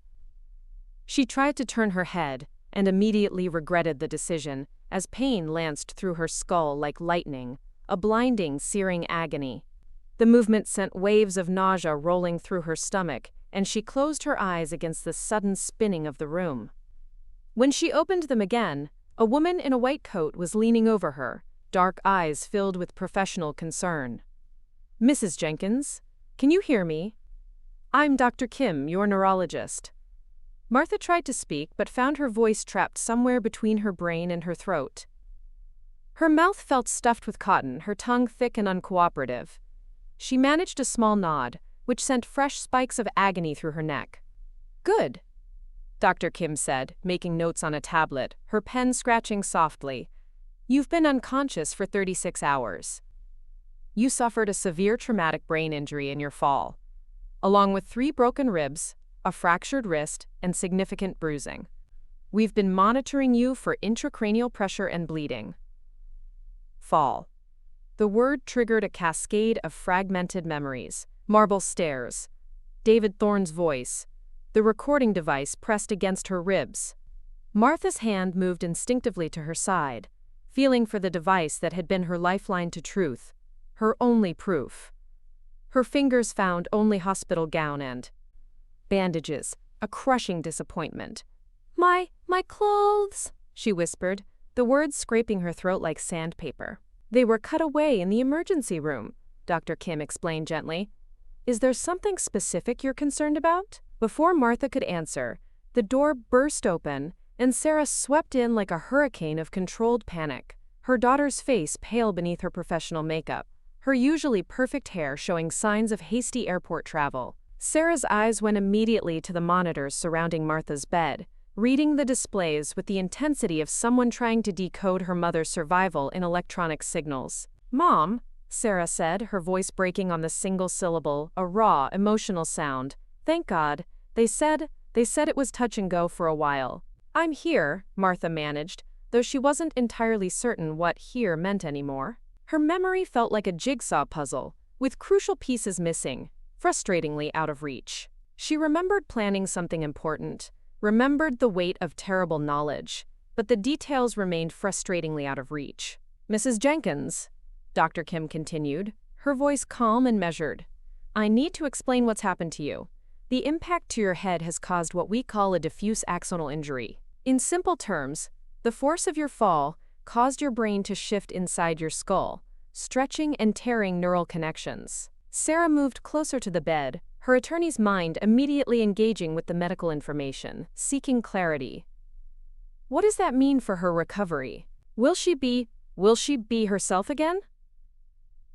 She tried to turn her head, and immediately regretted the decision, as pain lanced through her skull like lightning, a blinding, searing agony. The movement sent waves of nausea rolling through her stomach, and she closed her eyes against the sudden spinning of the room. When she opened them again, a woman in a white coat was leaning over her, dark eyes filled with professional concern. "Mrs. Jenkins, can you hear me? I'm Dr. Kim, your neurologist." Martha tried to speak but found her voice trapped somewhere between her brain and her throat. Her mouth felt stuffed with cotton, her tongue thick and uncooperative. She managed a small nod, which sent fresh spikes of agony through her neck. "Good," Dr. Kim said, making notes on a tablet, her pen scratching softly. "You've been unconscious for 36 hours. You suffered a severe traumatic brain injury in your fall, along with 3 broken ribs, a fractured wrist, and significant bruising. We've been monitoring you for intracranial pressure and bleeding." Fall. The word triggered a cascade of fragmented memories. Marble stairs. David Thorne's voice. The recording device pressed against her ribs. Martha's hand moved instinctively to her side, feeling for the device that had been her lifeline to truth, her only proof. Her fingers found only hospital gown and bandages, a crushing disappointment. My clothes," she whispered, the words scraping her throat like sandpaper. "They were cut away in the emergency room," Dr. Kim explained gently. "Is there something specific you're concerned about?" Before Martha could answer, the door burst open, and Sarah swept in like a hurricane of controlled panic, her daughter's face pale beneath her professional makeup, her usually perfect hair showing signs of hasty airport travel. Sarah's eyes went immediately to the monitors surrounding Martha's bed, reading the displays with the intensity of someone trying to decode her mother's survival in electronic signals. "Mom," Sarah said, her voice breaking on the single syllable, a raw, emotional sound. "Thank God. They said it was touch and go for a while." "I'm here," Martha managed, though she wasn't entirely certain what here meant anymore. Her memory felt like a jigsaw puzzle, with crucial pieces missing, frustratingly out of reach. She remembered planning something important, remembered the weight of terrible knowledge, but the details remained frustratingly out of reach. "Mrs. Jenkins," Dr. Kim continued, her voice calm and measured, "I need to explain what's happened to you. The impact to your head has caused what we call a diffuse axonal injury. In simple terms, the force of your fall caused your brain to shift inside your skull, stretching and tearing neural connections." Sarah moved closer to the bed, her attorney's mind immediately engaging with the medical information, seeking clarity. What does that mean for her recovery? Will she be herself again?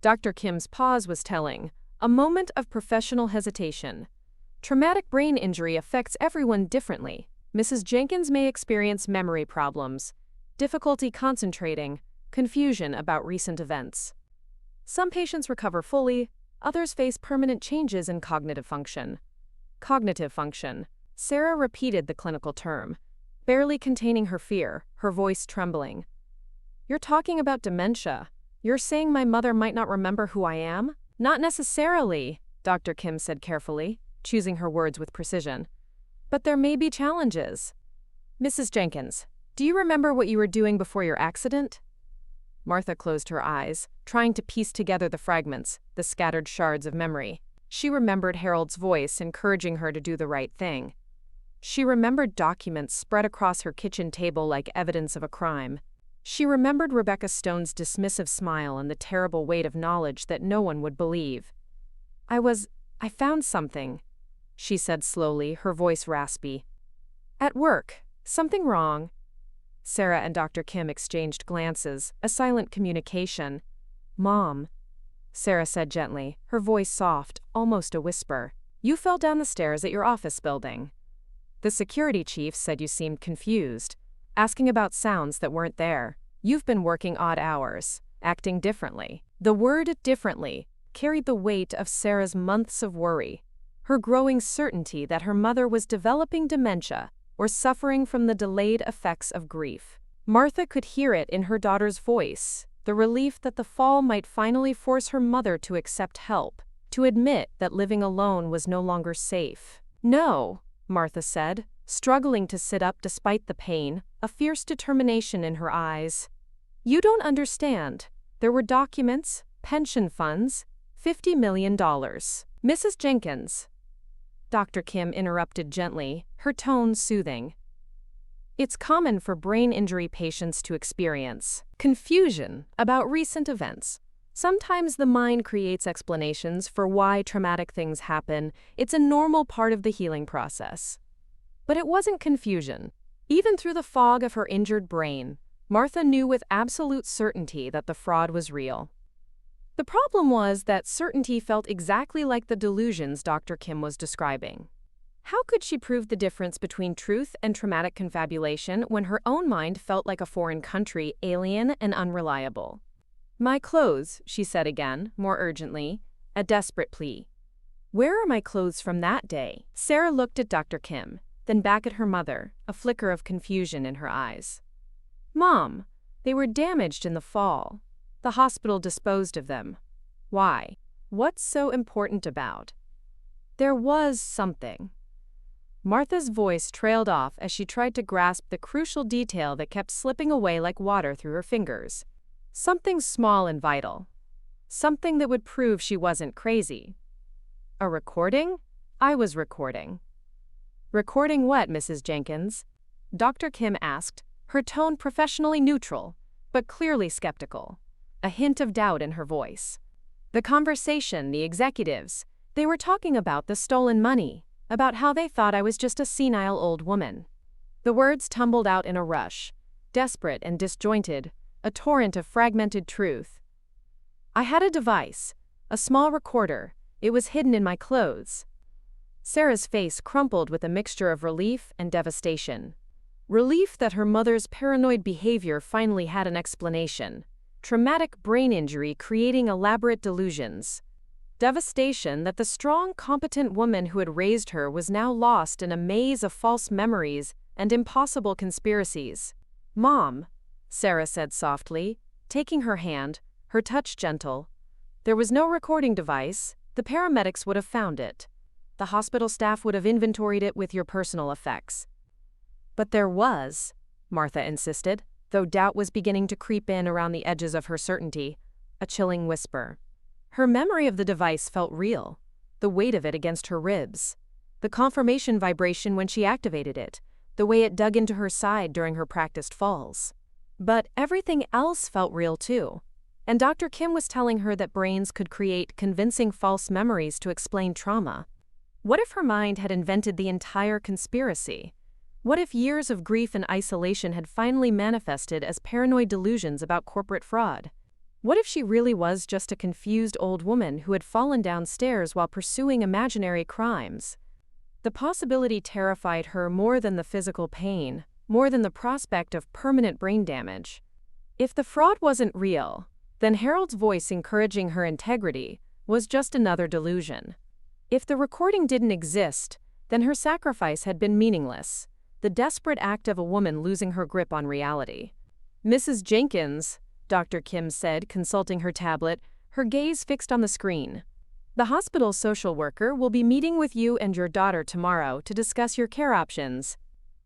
Dr. Kim's pause was telling, a moment of professional hesitation. Traumatic brain injury affects everyone differently. Mrs. Jenkins may experience memory problems, difficulty concentrating, confusion about recent events. Some patients recover fully, others face permanent changes in cognitive function. Cognitive function. Sarah repeated the clinical term, barely containing her fear, her voice trembling. "You're talking about dementia. You're saying my mother might not remember who I am?" "Not necessarily," Dr. Kim said carefully, choosing her words with precision. "But there may be challenges. Mrs. Jenkins, do you remember what you were doing before your accident?" Martha closed her eyes, trying to piece together the fragments, the scattered shards of memory. She remembered Harold's voice encouraging her to do the right thing. She remembered documents spread across her kitchen table like evidence of a crime. She remembered Rebecca Stone's dismissive smile and the terrible weight of knowledge that no one would believe. I found something," she said slowly, her voice raspy. "At work. Something wrong." Sarah and Dr. Kim exchanged glances, a silent communication. "Mom," Sarah said gently, her voice soft, almost a whisper. "You fell down the stairs at your office building. The security chief said you seemed confused, asking about sounds that weren't there. You've been working odd hours, acting differently." The word differently carried the weight of Sarah's months of worry, her growing certainty that her mother was developing dementia or suffering from the delayed effects of grief. Martha could hear it in her daughter's voice, the relief that the fall might finally force her mother to accept help, to admit that living alone was no longer safe. "No," Martha said, struggling to sit up despite the pain, a fierce determination in her eyes. "You don't understand. There were documents, pension funds, $50 million. Mrs. Jenkins." Dr. Kim interrupted gently, her tone soothing. "It's common for brain injury patients to experience confusion about recent events. Sometimes the mind creates explanations for why traumatic things happen. It's a normal part of the healing process." But it wasn't confusion. Even through the fog of her injured brain, Martha knew with absolute certainty that the fraud was real. The problem was that certainty felt exactly like the delusions Dr. Kim was describing. How could she prove the difference between truth and traumatic confabulation when her own mind felt like a foreign country, alien and unreliable? "My clothes," she said again, more urgently, a desperate plea. "Where are my clothes from that day?" Sarah looked at Dr. Kim, then back at her mother, a flicker of confusion in her eyes. "Mom, they were damaged in the fall. The hospital disposed of them. Why? What's so important about?" "There was something." Martha's voice trailed off as she tried to grasp the crucial detail that kept slipping away like water through her fingers. Something small and vital. Something that would prove she wasn't crazy. "A recording? I was recording." "Recording what, Mrs. Jenkins?" Dr. Kim asked, her tone professionally neutral, but clearly skeptical, a hint of doubt in her voice. "The conversation, the executives, they were talking about the stolen money, about how they thought I was just a senile old woman." The words tumbled out in a rush, desperate and disjointed, a torrent of fragmented truth. "I had a device, a small recorder. It was hidden in my clothes." Sarah's face crumpled with a mixture of relief and devastation. Relief that her mother's paranoid behavior finally had an explanation. Traumatic brain injury creating elaborate delusions. Devastation that the strong, competent woman who had raised her was now lost in a maze of false memories and impossible conspiracies. "Mom," Sarah said softly, taking her hand, her touch gentle. "There was no recording device. The paramedics would have found it. The hospital staff would have inventoried it with your personal effects." "But there was," Martha insisted, though doubt was beginning to creep in around the edges of her certainty, a chilling whisper. Her memory of the device felt real, the weight of it against her ribs, the confirmation vibration when she activated it, the way it dug into her side during her practiced falls. But everything else felt real too, and Dr. Kim was telling her that brains could create convincing false memories to explain trauma. What if her mind had invented the entire conspiracy? What if years of grief and isolation had finally manifested as paranoid delusions about corporate fraud? What if she really was just a confused old woman who had fallen downstairs while pursuing imaginary crimes? The possibility terrified her more than the physical pain, more than the prospect of permanent brain damage. If the fraud wasn't real, then Harold's voice encouraging her integrity was just another delusion. If the recording didn't exist, then her sacrifice had been meaningless, the desperate act of a woman losing her grip on reality. "Mrs. Jenkins," Dr. Kim said, consulting her tablet, her gaze fixed on the screen. "The hospital's social worker will be meeting with you and your daughter tomorrow to discuss your care options.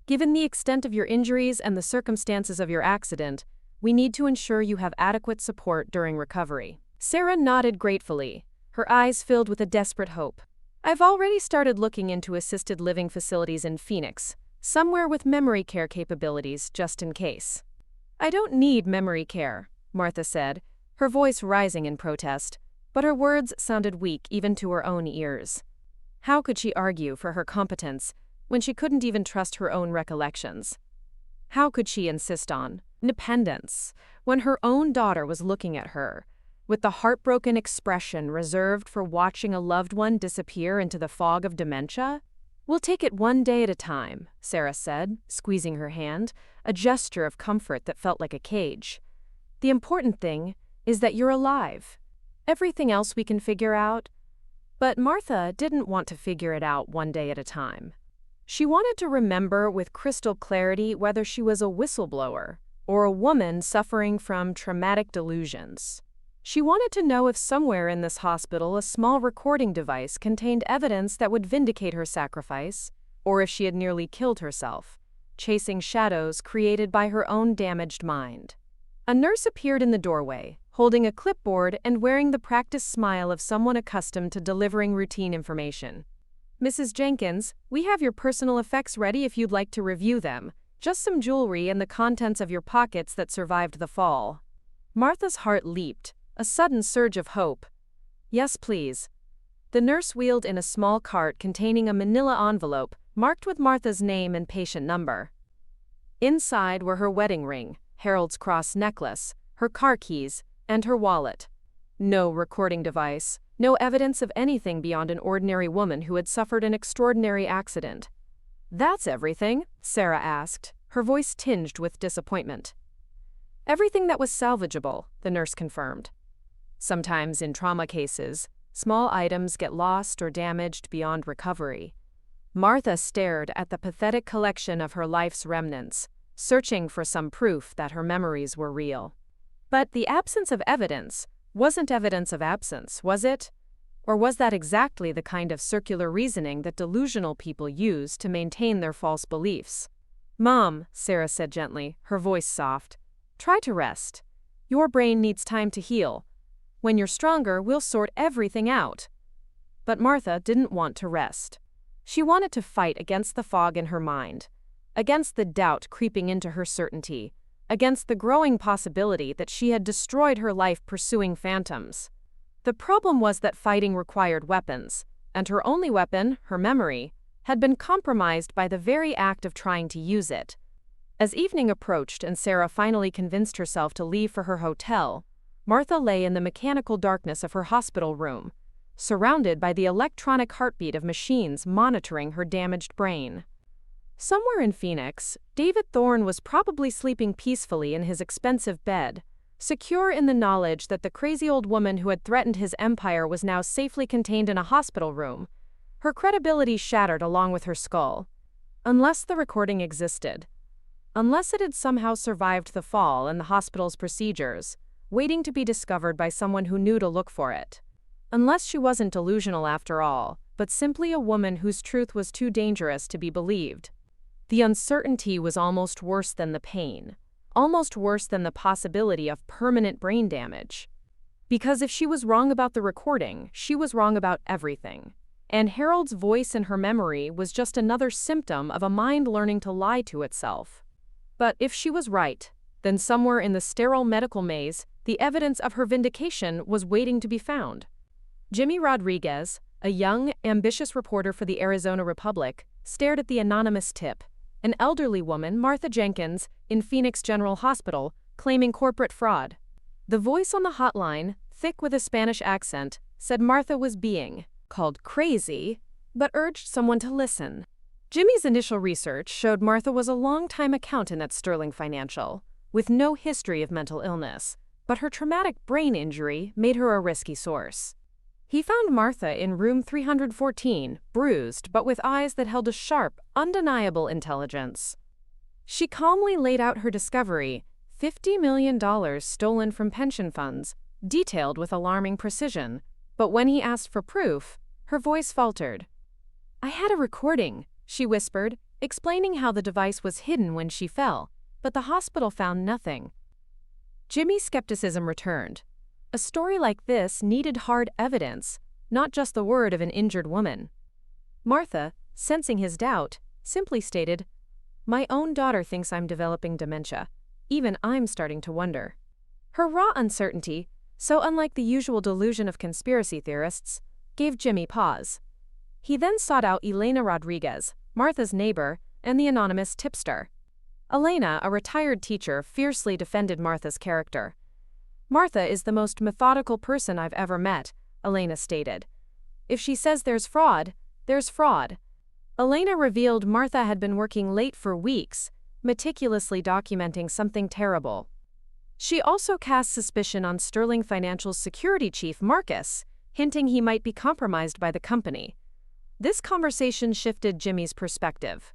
Given the extent of your injuries and the circumstances of your accident, we need to ensure you have adequate support during recovery." Sarah nodded gratefully, her eyes filled with a desperate hope. "I've already started looking into assisted living facilities in Phoenix, somewhere with memory care capabilities just in case." "I don't need memory care," Martha said, her voice rising in protest, but her words sounded weak even to her own ears. How could she argue for her competence when she couldn't even trust her own recollections? How could she insist on independence when her own daughter was looking at her with the heartbroken expression reserved for watching a loved one disappear into the fog of dementia? "We'll take it one day at a time," Sarah said, squeezing her hand, a gesture of comfort that felt like a cage. "The important thing is that you're alive. Everything else we can figure out." But Martha didn't want to figure it out one day at a time. She wanted to remember with crystal clarity whether she was a whistleblower or a woman suffering from traumatic delusions. She wanted to know if somewhere in this hospital a small recording device contained evidence that would vindicate her sacrifice, or if she had nearly killed herself, chasing shadows created by her own damaged mind. A nurse appeared in the doorway, holding a clipboard and wearing the practiced smile of someone accustomed to delivering routine information. "Mrs. Jenkins, we have your personal effects ready if you'd like to review them. Just some jewelry and the contents of your pockets that survived the fall." Martha's heart leaped, a sudden surge of hope. "Yes, please." The nurse wheeled in a small cart containing a manila envelope marked with Martha's name and patient number. Inside were her wedding ring, Harold's cross necklace, her car keys, and her wallet. No recording device, no evidence of anything beyond an ordinary woman who had suffered an extraordinary accident. "That's everything?" Sarah asked, her voice tinged with disappointment. "Everything that was salvageable," the nurse confirmed. Sometimes in trauma cases, small items get lost or damaged beyond recovery. Martha stared at the pathetic collection of her life's remnants, searching for some proof that her memories were real. But the absence of evidence wasn't evidence of absence, was it? Or was that exactly the kind of circular reasoning that delusional people use to maintain their false beliefs? "Mom," Sarah said gently, her voice soft, "try to rest. Your brain needs time to heal. When you're stronger, we'll sort everything out." But Martha didn't want to rest. She wanted to fight against the fog in her mind, against the doubt creeping into her certainty, against the growing possibility that she had destroyed her life pursuing phantoms. The problem was that fighting required weapons, and her only weapon, her memory, had been compromised by the very act of trying to use it. As evening approached and Sarah finally convinced herself to leave for her hotel, Martha lay in the mechanical darkness of her hospital room, surrounded by the electronic heartbeat of machines monitoring her damaged brain. Somewhere in Phoenix, David Thorne was probably sleeping peacefully in his expensive bed, secure in the knowledge that the crazy old woman who had threatened his empire was now safely contained in a hospital room, her credibility shattered along with her skull. Unless the recording existed. Unless it had somehow survived the fall and the hospital's procedures, waiting to be discovered by someone who knew to look for it. Unless she wasn't delusional after all, but simply a woman whose truth was too dangerous to be believed. The uncertainty was almost worse than the pain, almost worse than the possibility of permanent brain damage. Because if she was wrong about the recording, she was wrong about everything. And Harold's voice in her memory was just another symptom of a mind learning to lie to itself. But if she was right, then somewhere in the sterile medical maze, the evidence of her vindication was waiting to be found. Jimmy Rodriguez, a young, ambitious reporter for the Arizona Republic, stared at the anonymous tip. An elderly woman, Martha Jenkins, in Phoenix General Hospital, claiming corporate fraud. The voice on the hotline, thick with a Spanish accent, said Martha was being called crazy, but urged someone to listen. Jimmy's initial research showed Martha was a long-time accountant at Sterling Financial, with no history of mental illness, but her traumatic brain injury made her a risky source. He found Martha in room 314, bruised but with eyes that held a sharp, undeniable intelligence. She calmly laid out her discovery, $50 million stolen from pension funds, detailed with alarming precision. But when he asked for proof, her voice faltered. "I had a recording," she whispered, explaining how the device was hidden when she fell, but the hospital found nothing. Jimmy's skepticism returned. A story like this needed hard evidence, not just the word of an injured woman. Martha, sensing his doubt, simply stated, "My own daughter thinks I'm developing dementia. Even I'm starting to wonder." Her raw uncertainty, so unlike the usual delusion of conspiracy theorists, gave Jimmy pause. He then sought out Elena Rodriguez, Martha's neighbor, and the anonymous tipster. Elena, a retired teacher, fiercely defended Martha's character. "Martha is the most methodical person I've ever met," Elena stated. "If she says there's fraud, there's fraud." Elena revealed Martha had been working late for weeks, meticulously documenting something terrible. She also cast suspicion on Sterling Financial's security chief, Marcus, hinting he might be compromised by the company. This conversation shifted Jimmy's perspective.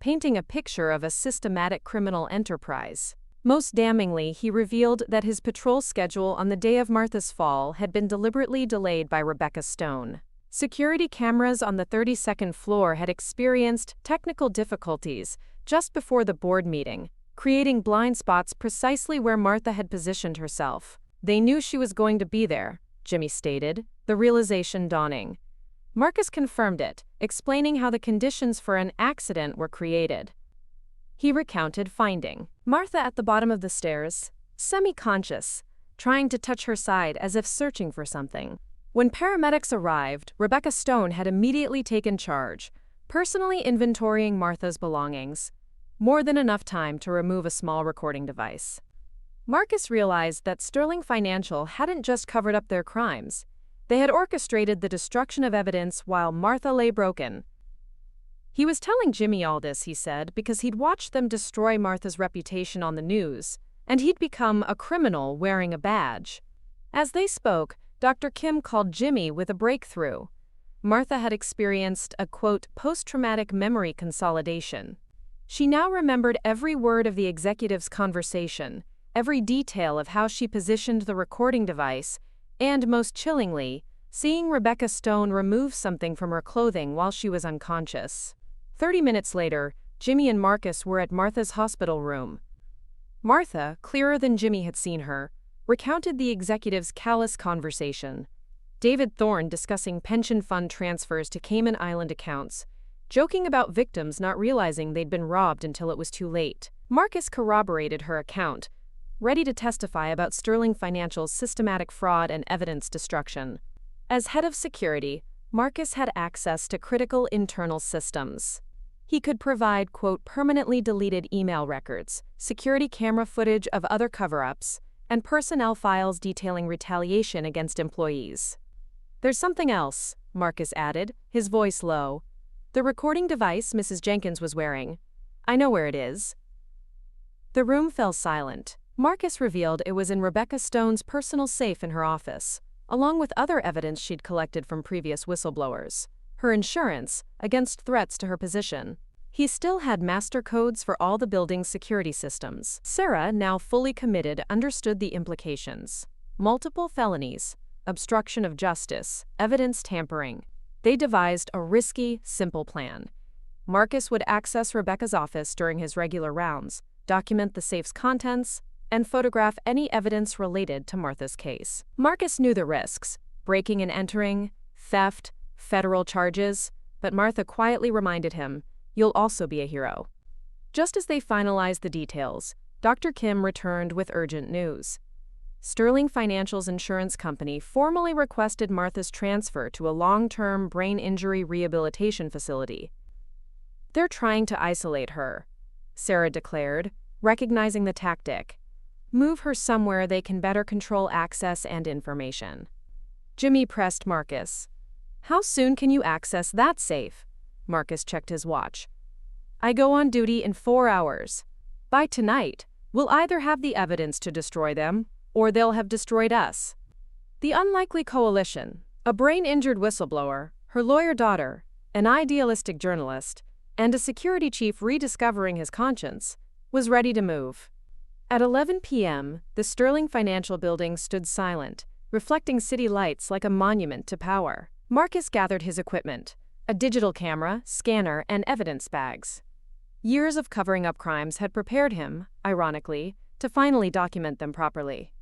painting a picture of a systematic criminal enterprise. Most damningly, he revealed that his patrol schedule on the day of Martha's fall had been deliberately delayed by Rebecca Stone. Security cameras on the 32nd floor had experienced technical difficulties just before the board meeting, creating blind spots precisely where Martha had positioned herself. They knew she was going to be there, Jimmy stated, the realization dawning. Marcus confirmed it, explaining how the conditions for an accident were created. He recounted finding Martha at the bottom of the stairs, semi-conscious, trying to touch her side as if searching for something. When paramedics arrived, Rebecca Stone had immediately taken charge, personally inventorying Martha's belongings, more than enough time to remove a small recording device. Marcus realized that Sterling Financial hadn't just covered up their crimes. They had orchestrated the destruction of evidence while Martha lay broken. He was telling Jimmy all this, he said, because he'd watched them destroy Martha's reputation on the news, and he'd become a criminal wearing a badge. As they spoke, Dr. Kim called Jimmy with a breakthrough. Martha had experienced a, quote, post-traumatic memory consolidation. She now remembered every word of the executive's conversation, every detail of how she positioned the recording device, and, most chillingly, seeing Rebecca Stone remove something from her clothing while she was unconscious. 30 minutes later, Jimmy and Marcus were at Martha's hospital room. Martha, clearer than Jimmy had seen her, recounted the executive's callous conversation. David Thorne discussing pension fund transfers to Cayman Island accounts, joking about victims not realizing they'd been robbed until it was too late. Marcus corroborated her account, ready to testify about Sterling Financial's systematic fraud and evidence destruction. As head of security, Marcus had access to critical internal systems. He could provide, quote, permanently deleted email records, security camera footage of other cover-ups, and personnel files detailing retaliation against employees. There's something else, Marcus added, his voice low. The recording device Mrs. Jenkins was wearing. I know where it is. The room fell silent. Marcus revealed it was in Rebecca Stone's personal safe in her office, along with other evidence she'd collected from previous whistleblowers. Her insurance against threats to her position. He still had master codes for all the building's security systems. Sarah, now fully committed, understood the implications. Multiple felonies, obstruction of justice, evidence tampering. They devised a risky, simple plan. Marcus would access Rebecca's office during his regular rounds, document the safe's contents, and photograph any evidence related to Martha's case. Marcus knew the risks: breaking and entering, theft, federal charges, but Martha quietly reminded him, "You'll also be a hero." Just as they finalized the details, Dr. Kim returned with urgent news. Sterling Financial's insurance company formally requested Martha's transfer to a long-term brain injury rehabilitation facility. "They're trying to isolate her," Sarah declared, recognizing the tactic. "Move her somewhere they can better control access and information." Jimmy pressed Marcus. "How soon can you access that safe?" Marcus checked his watch. "I go on duty in 4 hours. By tonight, we'll either have the evidence to destroy them, or they'll have destroyed us." The unlikely coalition, a brain-injured whistleblower, her lawyer daughter, an idealistic journalist, and a security chief rediscovering his conscience, was ready to move. At 11 p.m., the Sterling Financial building stood silent, reflecting city lights like a monument to power. Marcus gathered his equipment, a digital camera, scanner, and evidence bags. Years of covering up crimes had prepared him, ironically, to finally document them properly.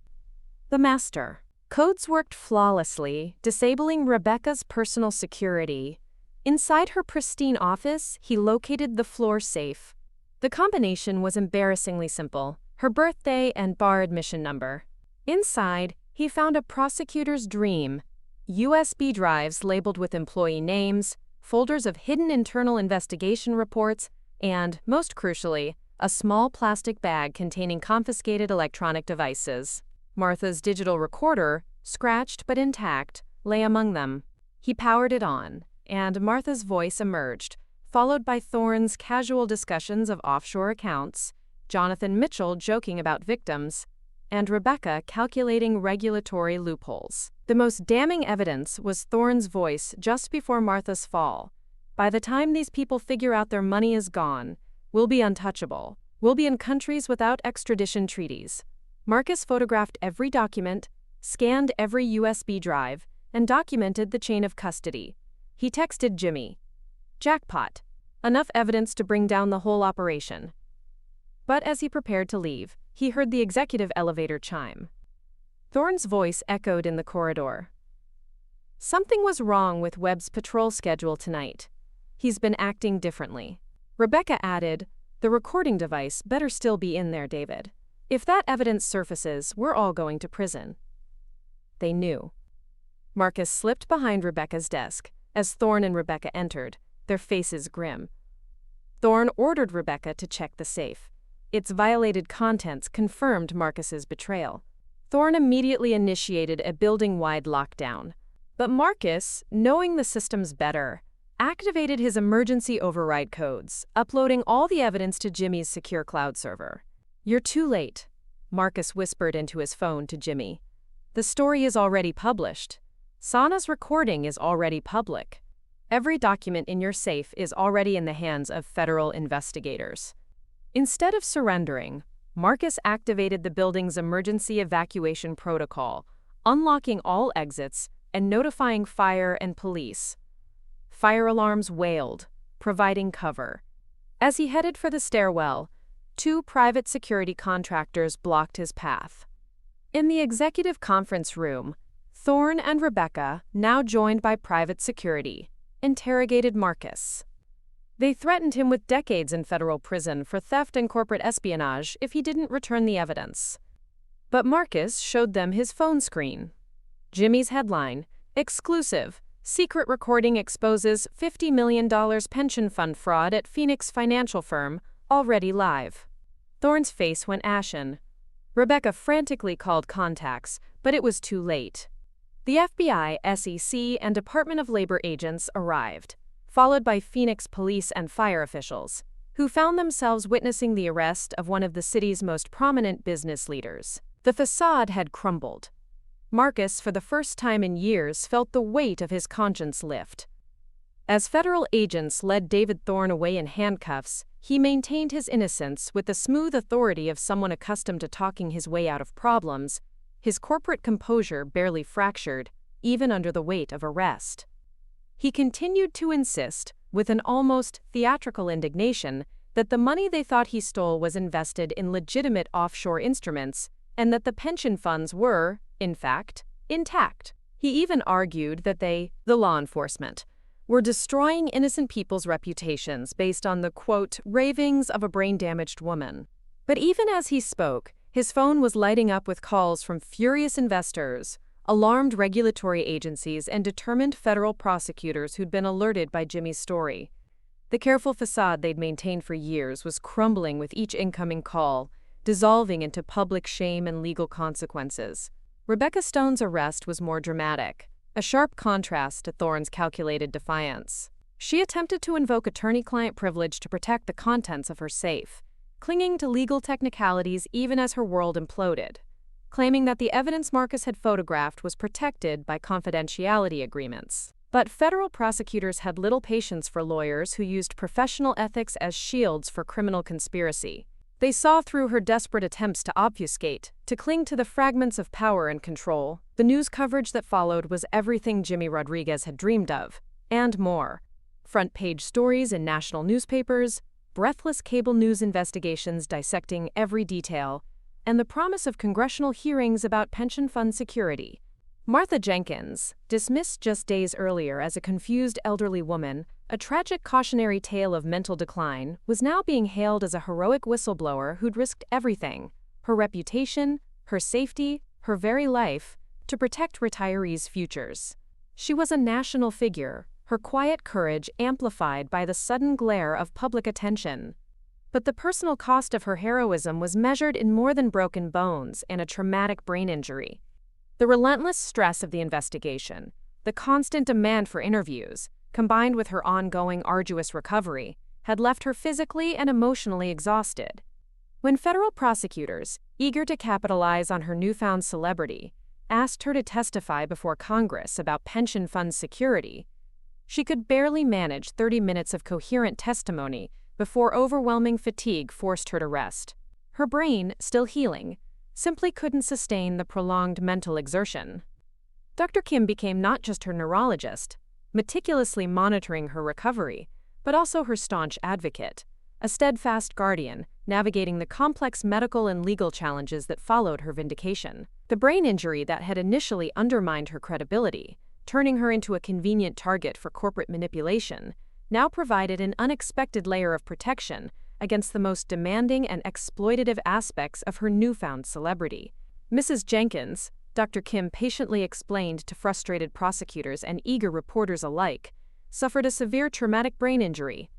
The master. Codes worked flawlessly, disabling Rebecca's personal security. Inside her pristine office, he located the floor safe. The combination was embarrassingly simple: her birthday and bar admission number. Inside, he found a prosecutor's dream: USB drives labeled with employee names, folders of hidden internal investigation reports, and, most crucially, a small plastic bag containing confiscated electronic devices. Martha's digital recorder, scratched but intact, lay among them. He powered it on, and Martha's voice emerged, followed by Thorne's casual discussions of offshore accounts, Jonathan Mitchell joking about victims, and Rebecca calculating regulatory loopholes. The most damning evidence was Thorne's voice just before Martha's fall. "By the time these people figure out their money is gone, We'll be untouchable. We'll be in countries without extradition treaties. Marcus photographed every document, scanned every USB drive, and documented the chain of custody. He texted Jimmy. Jackpot. Enough evidence to bring down the whole operation. But as he prepared to leave, he heard the executive elevator chime. Thorne's voice echoed in the corridor. Something was wrong with Webb's patrol schedule tonight. He's been acting differently. Rebecca added, the recording device better still be in there, David. If that evidence surfaces, we're all going to prison. They knew. Marcus slipped behind Rebecca's desk as Thorne and Rebecca entered, their faces grim. Thorne ordered Rebecca to check the safe. Its violated contents confirmed Marcus's betrayal. Thorne immediately initiated a building-wide lockdown. But Marcus, knowing the systems better, activated his emergency override codes, uploading all the evidence to Jimmy's secure cloud server. You're too late, Marcus whispered into his phone to Jimmy. The story is already published. Sana's recording is already public. Every document in your safe is already in the hands of federal investigators. Instead of surrendering, Marcus activated the building's emergency evacuation protocol, unlocking all exits and notifying fire and police. Fire alarms wailed, providing cover. As he headed for the stairwell, 2 private security contractors blocked his path. In the executive conference room, Thorne and Rebecca, now joined by private security, interrogated Marcus. They threatened him with decades in federal prison for theft and corporate espionage if he didn't return the evidence. But Marcus showed them his phone screen. Jimmy's headline, exclusive, secret recording exposes $50 million pension fund fraud at Phoenix financial firm, already live. Thorne's face went ashen. Rebecca frantically called contacts, but it was too late. The FBI, SEC, and Department of Labor agents arrived, followed by Phoenix police and fire officials, who found themselves witnessing the arrest of one of the city's most prominent business leaders. The facade had crumbled. Marcus, for the first time in years, felt the weight of his conscience lift. As federal agents led David Thorne away in handcuffs, he maintained his innocence with the smooth authority of someone accustomed to talking his way out of problems, his corporate composure barely fractured, even under the weight of arrest. He continued to insist, with an almost theatrical indignation, that the money they thought he stole was invested in legitimate offshore instruments, and that the pension funds were, in fact, intact. He even argued that they, the law enforcement, were destroying innocent people's reputations based on the, quote, ravings of a brain-damaged woman. But even as he spoke, his phone was lighting up with calls from furious investors, alarmed regulatory agencies, and determined federal prosecutors who'd been alerted by Jimmy's story. The careful facade they'd maintained for years was crumbling with each incoming call, dissolving into public shame and legal consequences. Rebecca Stone's arrest was more dramatic, a sharp contrast to Thorne's calculated defiance. She attempted to invoke attorney-client privilege to protect the contents of her safe, clinging to legal technicalities even as her world imploded, claiming that the evidence Marcus had photographed was protected by confidentiality agreements. But federal prosecutors had little patience for lawyers who used professional ethics as shields for criminal conspiracy. They saw through her desperate attempts to obfuscate, to cling to the fragments of power and control. The news coverage that followed was everything Jimmy Rodriguez had dreamed of, and more. Front-page stories in national newspapers, breathless cable news investigations dissecting every detail, and the promise of congressional hearings about pension fund security. Martha Jenkins, dismissed just days earlier as a confused elderly woman, a tragic cautionary tale of mental decline, was now being hailed as a heroic whistleblower who'd risked everything, her reputation, her safety, her very life, to protect retirees' futures. She was a national figure, her quiet courage amplified by the sudden glare of public attention. But the personal cost of her heroism was measured in more than broken bones and a traumatic brain injury. The relentless stress of the investigation, the constant demand for interviews, combined with her ongoing arduous recovery, had left her physically and emotionally exhausted. When federal prosecutors, eager to capitalize on her newfound celebrity, asked her to testify before Congress about pension fund security, she could barely manage 30 minutes of coherent testimony before overwhelming fatigue forced her to rest. Her brain, still healing, simply couldn't sustain the prolonged mental exertion. Dr. Kim became not just her neurologist, meticulously monitoring her recovery, but also her staunch advocate, a steadfast guardian, navigating the complex medical and legal challenges that followed her vindication. The brain injury that had initially undermined her credibility, turning her into a convenient target for corporate manipulation, now provided an unexpected layer of protection against the most demanding and exploitative aspects of her newfound celebrity. Mrs. Jenkins, Dr. Kim patiently explained to frustrated prosecutors and eager reporters alike, suffered a severe traumatic brain injury.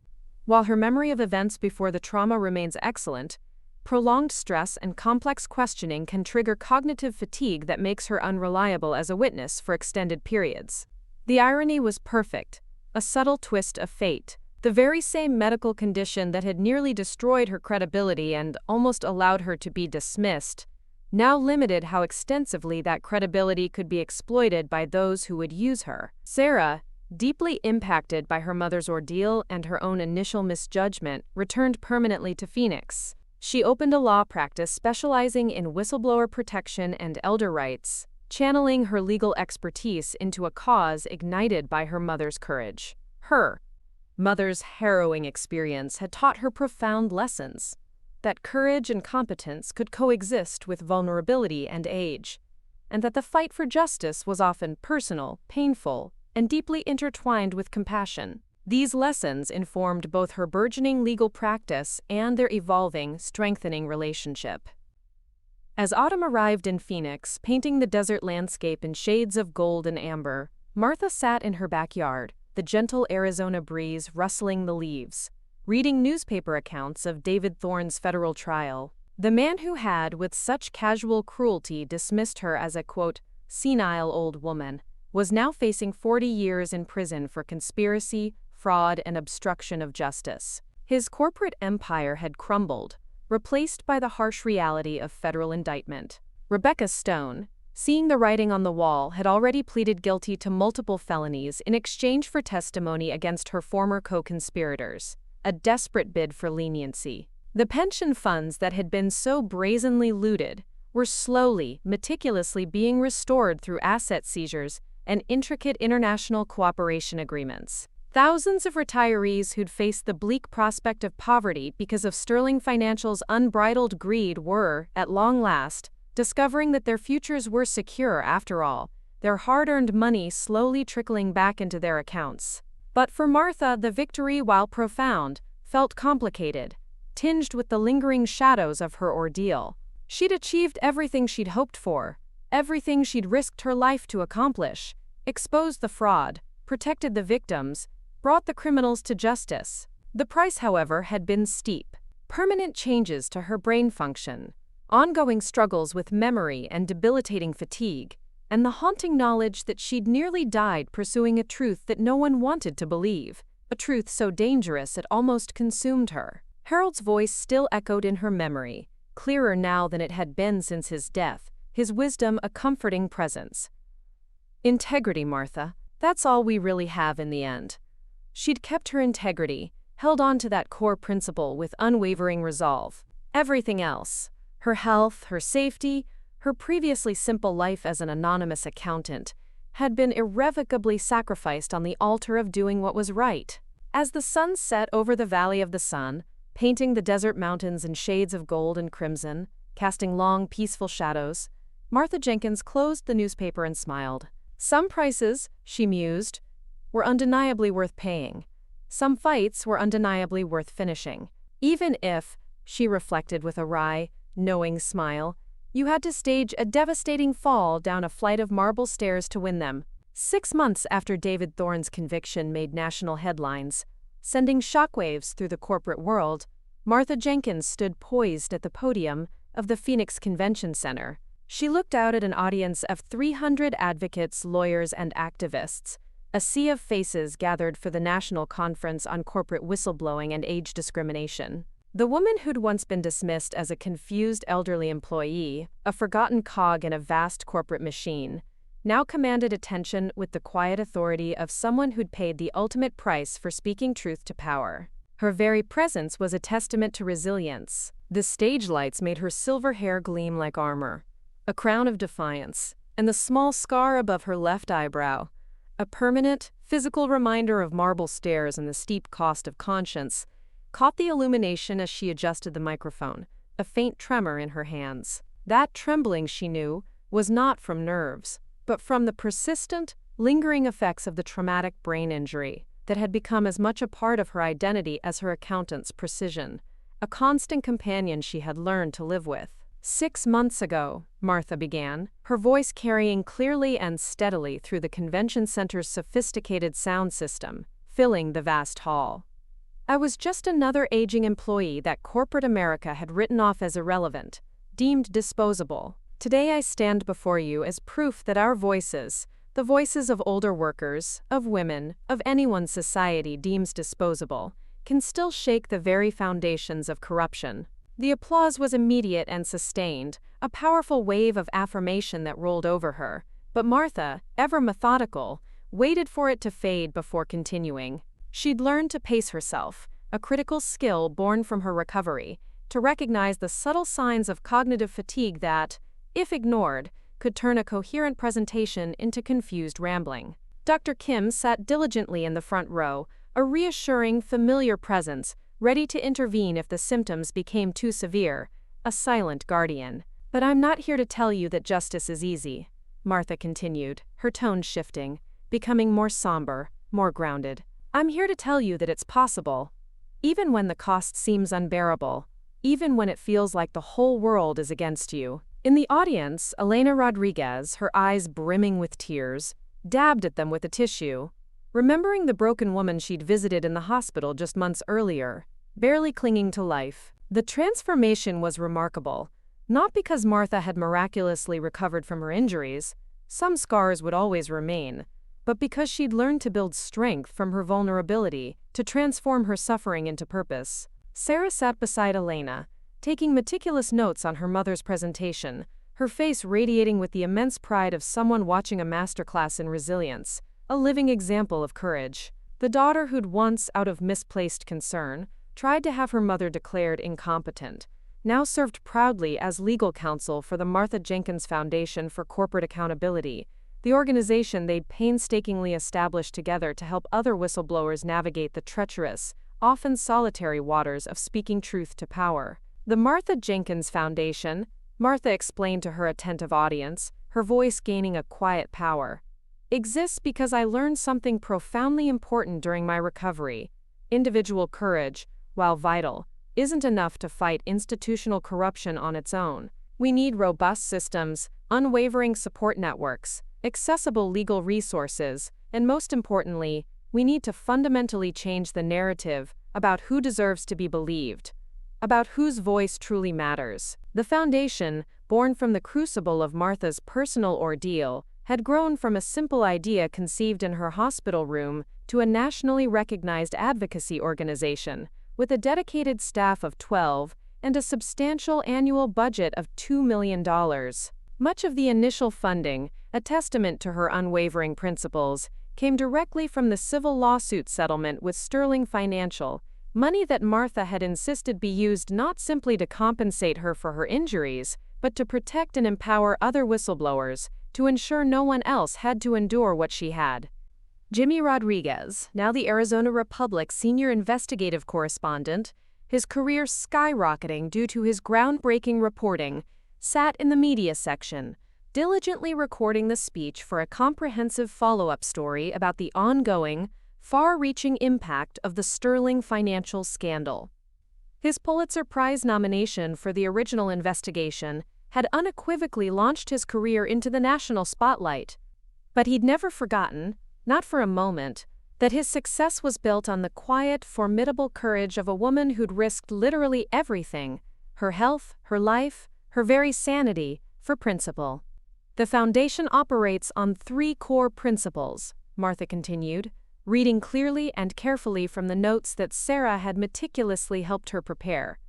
While her memory of events before the trauma remains excellent, prolonged stress and complex questioning can trigger cognitive fatigue that makes her unreliable as a witness for extended periods. The irony was perfect, a subtle twist of fate. The very same medical condition that had nearly destroyed her credibility and almost allowed her to be dismissed, now limited how extensively that credibility could be exploited by those who would use her. Sarah, deeply impacted by her mother's ordeal and her own initial misjudgment, returned permanently to Phoenix. She opened a law practice specializing in whistleblower protection and elder rights, channeling her legal expertise into a cause ignited by her mother's courage. Her mother's harrowing experience had taught her profound lessons, that courage and competence could coexist with vulnerability and age, and that the fight for justice was often personal, painful, and deeply intertwined with compassion. These lessons informed both her burgeoning legal practice and their evolving, strengthening relationship. As autumn arrived in Phoenix, painting the desert landscape in shades of gold and amber, Martha sat in her backyard, the gentle Arizona breeze rustling the leaves, reading newspaper accounts of David Thorne's federal trial. The man who had, with such casual cruelty, dismissed her as a, quote, senile old woman, was now facing 40 years in prison for conspiracy, fraud, and obstruction of justice. His corporate empire had crumbled, replaced by the harsh reality of federal indictment. Rebecca Stone, seeing the writing on the wall, had already pleaded guilty to multiple felonies in exchange for testimony against her former co-conspirators, a desperate bid for leniency. The pension funds that had been so brazenly looted were slowly, meticulously being restored through asset seizures and intricate international cooperation agreements. Thousands of retirees who'd faced the bleak prospect of poverty because of Sterling Financial's unbridled greed were, at long last, discovering that their futures were secure after all, their hard-earned money slowly trickling back into their accounts. But for Martha, the victory, while profound, felt complicated, tinged with the lingering shadows of her ordeal. She'd achieved everything she'd hoped for, everything she'd risked her life to accomplish, exposed the fraud, protected the victims, brought the criminals to justice. The price, however, had been steep. Permanent changes to her brain function, ongoing struggles with memory and debilitating fatigue, and the haunting knowledge that she'd nearly died pursuing a truth that no one wanted to believe, a truth so dangerous it almost consumed her. Harold's voice still echoed in her memory, clearer now than it had been since his death, his wisdom a comforting presence. Integrity, Martha. That's all we really have in the end. She'd kept her integrity, held on to that core principle with unwavering resolve. Everything else, her health, her safety, her previously simple life as an anonymous accountant, had been irrevocably sacrificed on the altar of doing what was right. As the sun set over the Valley of the Sun, painting the desert mountains in shades of gold and crimson, casting long, peaceful shadows, Martha Jenkins closed the newspaper and smiled. Some prices, she mused, were undeniably worth paying. Some fights were undeniably worth finishing. Even if, she reflected with a wry, knowing smile, you had to stage a devastating fall down a flight of marble stairs to win them. 6 months after David Thorne's conviction made national headlines, sending shockwaves through the corporate world, Martha Jenkins stood poised at the podium of the Phoenix Convention Center. She looked out at an audience of 300 advocates, lawyers, and activists, a sea of faces gathered for the National Conference on Corporate Whistleblowing and Age Discrimination. The woman who'd once been dismissed as a confused elderly employee, a forgotten cog in a vast corporate machine, now commanded attention with the quiet authority of someone who'd paid the ultimate price for speaking truth to power. Her very presence was a testament to resilience. The stage lights made her silver hair gleam like armor, a crown of defiance, and the small scar above her left eyebrow, a permanent, physical reminder of marble stairs and the steep cost of conscience, caught the illumination as she adjusted the microphone, a faint tremor in her hands. That trembling, she knew, was not from nerves, but from the persistent, lingering effects of the traumatic brain injury that had become as much a part of her identity as her accountant's precision, a constant companion she had learned to live with. 6 months ago, Martha began, her voice carrying clearly and steadily through the convention center's sophisticated sound system, filling the vast hall. I was just another aging employee that corporate America had written off as irrelevant, deemed disposable. Today I stand before you as proof that our voices, the voices of older workers, of women, of anyone society deems disposable, can still shake the very foundations of corruption. The applause was immediate and sustained, a powerful wave of affirmation that rolled over her, but Martha, ever methodical, waited for it to fade before continuing. She'd learned to pace herself, a critical skill born from her recovery, to recognize the subtle signs of cognitive fatigue that, if ignored, could turn a coherent presentation into confused rambling. Dr. Kim sat diligently in the front row, a reassuring, familiar presence, ready to intervene if the symptoms became too severe, a silent guardian. "But I'm not here to tell you that justice is easy," Martha continued, her tone shifting, becoming more somber, more grounded. "I'm here to tell you that it's possible, even when the cost seems unbearable, even when it feels like the whole world is against you." In the audience, Elena Rodriguez, her eyes brimming with tears, dabbed at them with a tissue, remembering the broken woman she'd visited in the hospital just months earlier, barely clinging to life. The transformation was remarkable, not because Martha had miraculously recovered from her injuries, some scars would always remain, but because she'd learned to build strength from her vulnerability, to transform her suffering into purpose. Sarah sat beside Elena, taking meticulous notes on her mother's presentation, her face radiating with the immense pride of someone watching a masterclass in resilience, a living example of courage. The daughter who'd once, out of misplaced concern, tried to have her mother declared incompetent, now served proudly as legal counsel for the Martha Jenkins Foundation for Corporate Accountability, the organization they'd painstakingly established together to help other whistleblowers navigate the treacherous, often solitary waters of speaking truth to power. The Martha Jenkins Foundation, Martha explained to her attentive audience, her voice gaining a quiet power, exists because I learned something profoundly important during my recovery. Individual courage, while vital, isn't enough to fight institutional corruption on its own. We need robust systems, unwavering support networks, accessible legal resources, and most importantly, we need to fundamentally change the narrative about who deserves to be believed, about whose voice truly matters. The foundation, born from the crucible of Martha's personal ordeal, had grown from a simple idea conceived in her hospital room to a nationally recognized advocacy organization, with a dedicated staff of 12 and a substantial annual budget of $2 million. Much of the initial funding, a testament to her unwavering principles, came directly from the civil lawsuit settlement with Sterling Financial, money that Martha had insisted be used not simply to compensate her for her injuries, but to protect and empower other whistleblowers, to ensure no one else had to endure what she had. Jimmy Rodriguez, now the Arizona Republic senior investigative correspondent, his career skyrocketing due to his groundbreaking reporting, sat in the media section, diligently recording the speech for a comprehensive follow-up story about the ongoing, far-reaching impact of the Sterling Financial scandal. His Pulitzer Prize nomination for the original investigation had unequivocally launched his career into the national spotlight. But he'd never forgotten, not for a moment, that his success was built on the quiet, formidable courage of a woman who'd risked literally everything, her health, her life, her very sanity, for principle. The foundation operates on 3 core principles, Martha continued, reading clearly and carefully from the notes that Sarah had meticulously helped her prepare.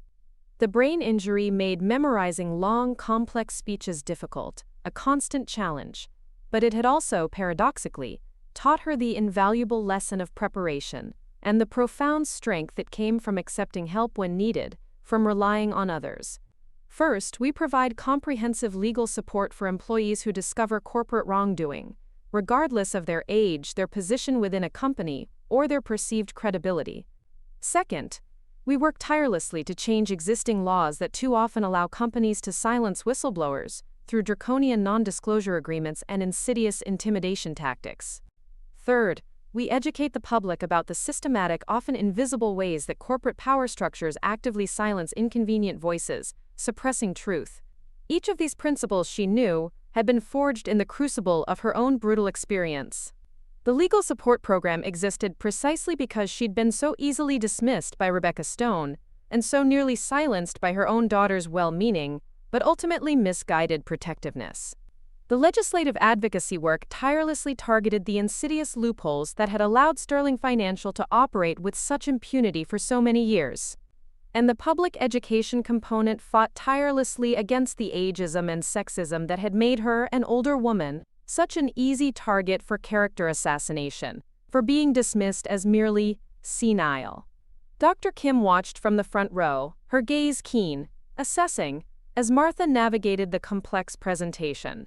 The brain injury made memorizing long, complex speeches difficult, a constant challenge, but it had also, paradoxically, taught her the invaluable lesson of preparation, and the profound strength that came from accepting help when needed, from relying on others. First, we provide comprehensive legal support for employees who discover corporate wrongdoing, regardless of their age, their position within a company, or their perceived credibility. Second, we work tirelessly to change existing laws that too often allow companies to silence whistleblowers through draconian non-disclosure agreements and insidious intimidation tactics. Third, we educate the public about the systematic, often invisible ways that corporate power structures actively silence inconvenient voices, suppressing truth. Each of these principles, she knew, had been forged in the crucible of her own brutal experience. The legal support program existed precisely because she'd been so easily dismissed by Rebecca Stone, and so nearly silenced by her own daughter's well-meaning, but ultimately misguided protectiveness. The legislative advocacy work tirelessly targeted the insidious loopholes that had allowed Sterling Financial to operate with such impunity for so many years. And the public education component fought tirelessly against the ageism and sexism that had made her, an older woman, such an easy target for character assassination, for being dismissed as merely senile. Dr. Kim watched from the front row, her gaze keen, assessing, as Martha navigated the complex presentation.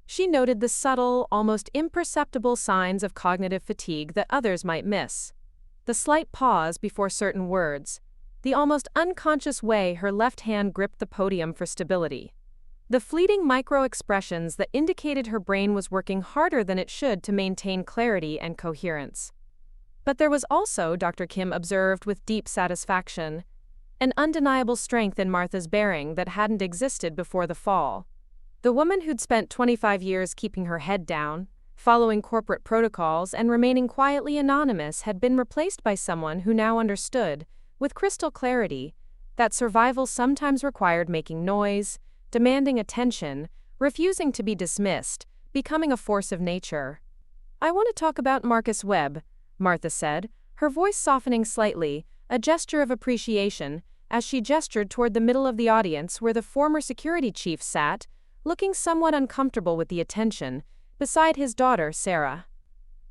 She noted the subtle, almost imperceptible signs of cognitive fatigue that others might miss. The slight pause before certain words, the almost unconscious way her left hand gripped the podium for stability. The fleeting micro-expressions that indicated her brain was working harder than it should to maintain clarity and coherence. But there was also, Dr. Kim observed with deep satisfaction, an undeniable strength in Martha's bearing that hadn't existed before the fall. The woman who'd spent 25 years keeping her head down, following corporate protocols and remaining quietly anonymous had been replaced by someone who now understood, with crystal clarity, that survival sometimes required making noise, demanding attention, refusing to be dismissed, becoming a force of nature. "I want to talk about Marcus Webb," Martha said, her voice softening slightly, a gesture of appreciation, as she gestured toward the middle of the audience where the former security chief sat, looking somewhat uncomfortable with the attention, beside his daughter, Sarah.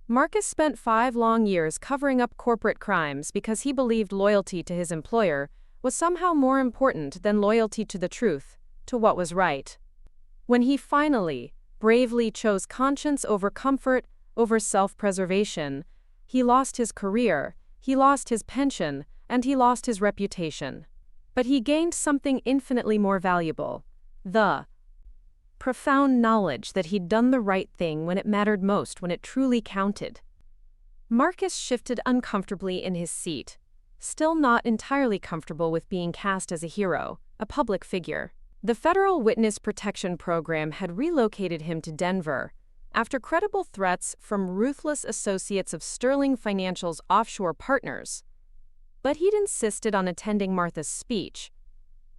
Marcus spent 5 long years covering up corporate crimes because he believed loyalty to his employer was somehow more important than loyalty to the truth, to what was right. When he finally, bravely chose conscience over comfort, over self-preservation, he lost his career, he lost his pension, and he lost his reputation. But he gained something infinitely more valuable: the profound knowledge that he'd done the right thing when it mattered most, when it truly counted. Marcus shifted uncomfortably in his seat, still not entirely comfortable with being cast as a hero, a public figure. The Federal Witness Protection Program had relocated him to Denver after credible threats from ruthless associates of Sterling Financial's offshore partners. But he'd insisted on attending Martha's speech,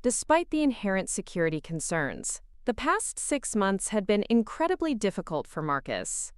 despite the inherent security concerns. The past 6 months had been incredibly difficult for Marcus.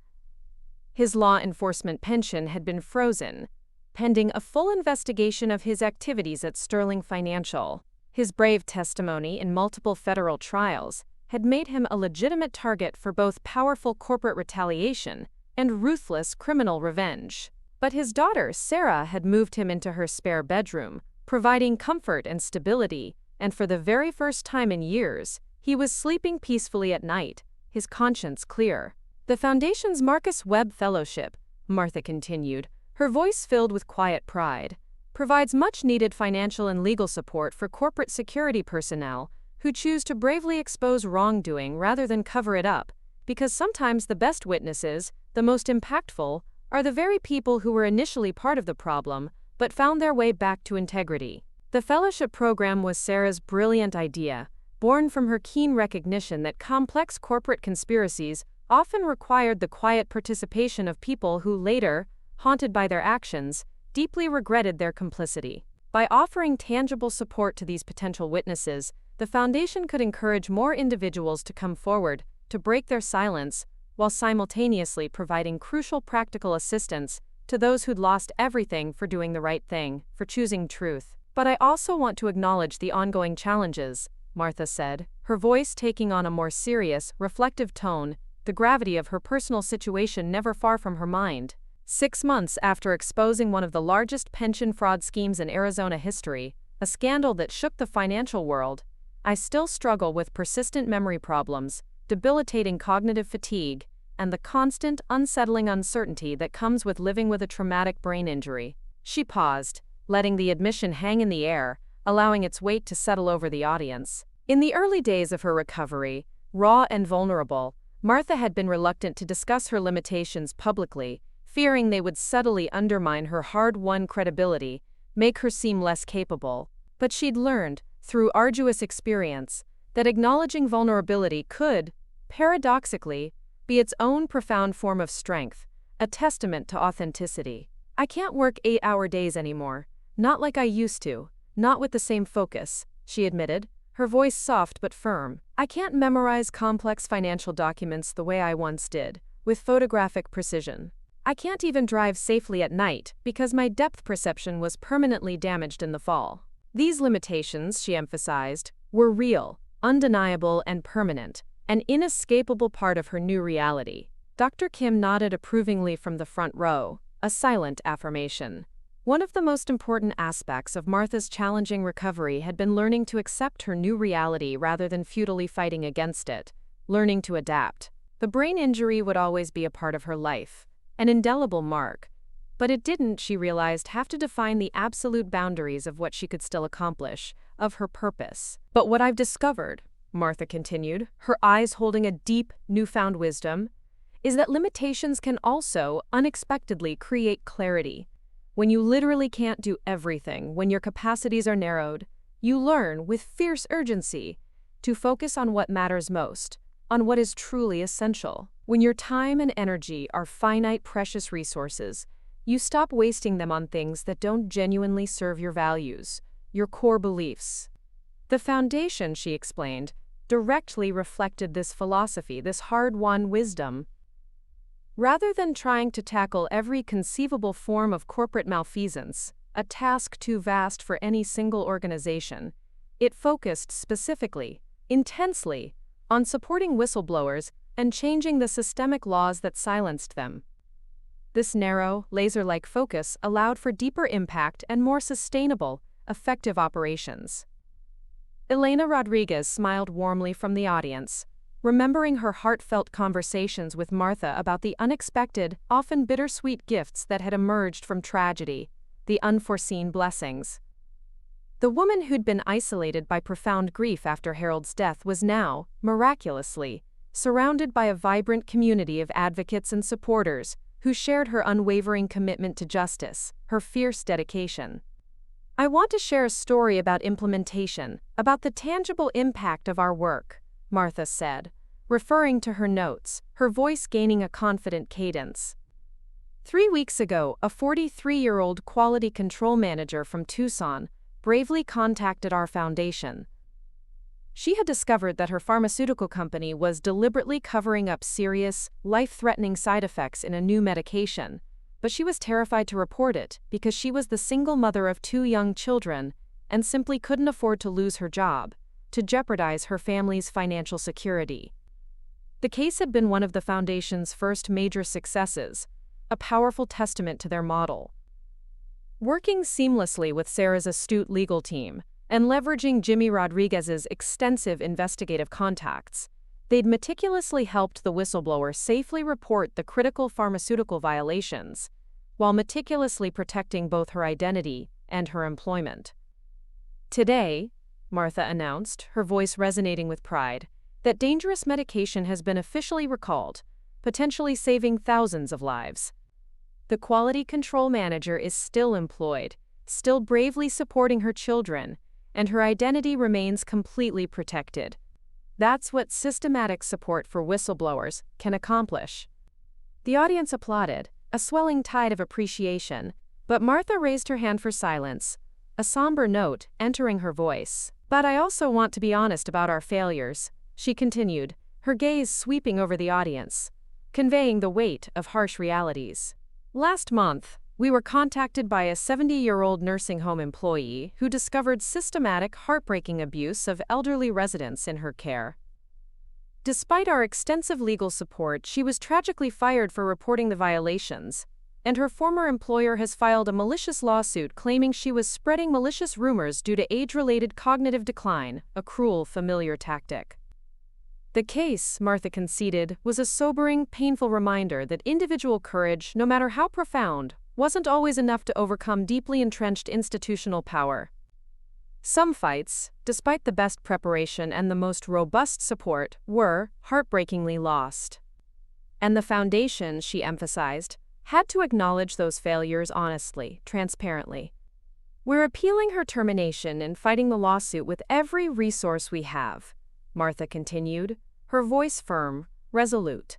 His law enforcement pension had been frozen, pending a full investigation of his activities at Sterling Financial. His brave testimony in multiple federal trials had made him a legitimate target for both powerful corporate retaliation and ruthless criminal revenge. But his daughter, Sarah, had moved him into her spare bedroom, providing comfort and stability, and for the very first time in years, he was sleeping peacefully at night, his conscience clear. "The Foundation's Marcus Webb Fellowship," Martha continued, her voice filled with quiet pride, "provides much-needed financial and legal support for corporate security personnel who choose to bravely expose wrongdoing rather than cover it up, because sometimes the best witnesses, the most impactful, are the very people who were initially part of the problem but found their way back to integrity." The fellowship program was Sarah's brilliant idea, born from her keen recognition that complex corporate conspiracies often required the quiet participation of people who later, haunted by their actions, deeply regretted their complicity. By offering tangible support to these potential witnesses, the Foundation could encourage more individuals to come forward, to break their silence, while simultaneously providing crucial practical assistance to those who'd lost everything for doing the right thing, for choosing truth. "But I also want to acknowledge the ongoing challenges," Martha said, her voice taking on a more serious, reflective tone, the gravity of her personal situation never far from her mind. 6 months after exposing one of the largest pension fraud schemes in Arizona history, a scandal that shook the financial world, I still struggle with persistent memory problems, debilitating cognitive fatigue, and the constant, unsettling uncertainty that comes with living with a traumatic brain injury. She paused, letting the admission hang in the air, allowing its weight to settle over the audience. In the early days of her recovery, raw and vulnerable, Martha had been reluctant to discuss her limitations publicly, fearing they would subtly undermine her hard-won credibility, make her seem less capable. But she'd learned, through arduous experience, that acknowledging vulnerability could, paradoxically, be its own profound form of strength, a testament to authenticity. "I can't work 8-hour days anymore, not like I used to, not with the same focus," she admitted, her voice soft but firm. "I can't memorize complex financial documents the way I once did, with photographic precision. I can't even drive safely at night because my depth perception was permanently damaged in the fall." These limitations, she emphasized, were real, undeniable, and permanent, an inescapable part of her new reality. Dr. Kim nodded approvingly from the front row, a silent affirmation. One of the most important aspects of Martha's challenging recovery had been learning to accept her new reality rather than futilely fighting against it, learning to adapt. The brain injury would always be a part of her life, an indelible mark, but it didn't, she realized, have to define the absolute boundaries of what she could still accomplish, of her purpose. "But what I've discovered," Martha continued, her eyes holding a deep, newfound wisdom, "is that limitations can also, unexpectedly, create clarity. When you literally can't do everything, when your capacities are narrowed, you learn, with fierce urgency, to focus on what matters most, on what is truly essential. When your time and energy are finite, precious resources, you stop wasting them on things that don't genuinely serve your values, your core beliefs." The foundation, she explained, directly reflected this philosophy, this hard-won wisdom. Rather than trying to tackle every conceivable form of corporate malfeasance, a task too vast for any single organization, it focused specifically, intensely, on supporting whistleblowers and changing the systemic laws that silenced them. This narrow, laser-like focus allowed for deeper impact and more sustainable, effective operations. Elena Rodriguez smiled warmly from the audience, remembering her heartfelt conversations with Martha about the unexpected, often bittersweet gifts that had emerged from tragedy, the unforeseen blessings. The woman who'd been isolated by profound grief after Harold's death was now, miraculously, surrounded by a vibrant community of advocates and supporters who shared her unwavering commitment to justice, her fierce dedication. "I want to share a story about implementation, about the tangible impact of our work," Martha said, referring to her notes, her voice gaining a confident cadence. 3 weeks ago, a 43-year-old quality control manager from Tucson bravely contacted our foundation. She had discovered that her pharmaceutical company was deliberately covering up serious, life-threatening side effects in a new medication, but she was terrified to report it because she was the single mother of 2 young children and simply couldn't afford to lose her job, to jeopardize her family's financial security. The case had been one of the foundation's first major successes, a powerful testament to their model. Working seamlessly with Sarah's astute legal team and leveraging Jimmy Rodriguez's extensive investigative contacts, they'd meticulously helped the whistleblower safely report the critical pharmaceutical violations, while meticulously protecting both her identity and her employment. "Today," Martha announced, her voice resonating with pride, "that dangerous medication has been officially recalled, potentially saving thousands of lives. The quality control manager is still employed, still bravely supporting her children, and her identity remains completely protected. That's what systematic support for whistleblowers can accomplish." The audience applauded, a swelling tide of appreciation, but Martha raised her hand for silence, a somber note entering her voice. "But I also want to be honest about our failures," she continued, her gaze sweeping over the audience, conveying the weight of harsh realities. "Last month, we were contacted by a 70-year-old nursing home employee who discovered systematic, heartbreaking abuse of elderly residents in her care. Despite our extensive legal support, she was tragically fired for reporting the violations, and her former employer has filed a malicious lawsuit claiming she was spreading malicious rumors due to age-related cognitive decline, a cruel, familiar tactic. The case, Martha conceded, was a sobering, painful reminder that individual courage, no matter how profound, wasn't always enough to overcome deeply entrenched institutional power. Some fights, despite the best preparation and the most robust support, were, heartbreakingly, lost. And the foundation, she emphasized, had to acknowledge those failures honestly, transparently. We're appealing her termination and fighting the lawsuit with every resource we have, Martha continued, her voice firm, resolute.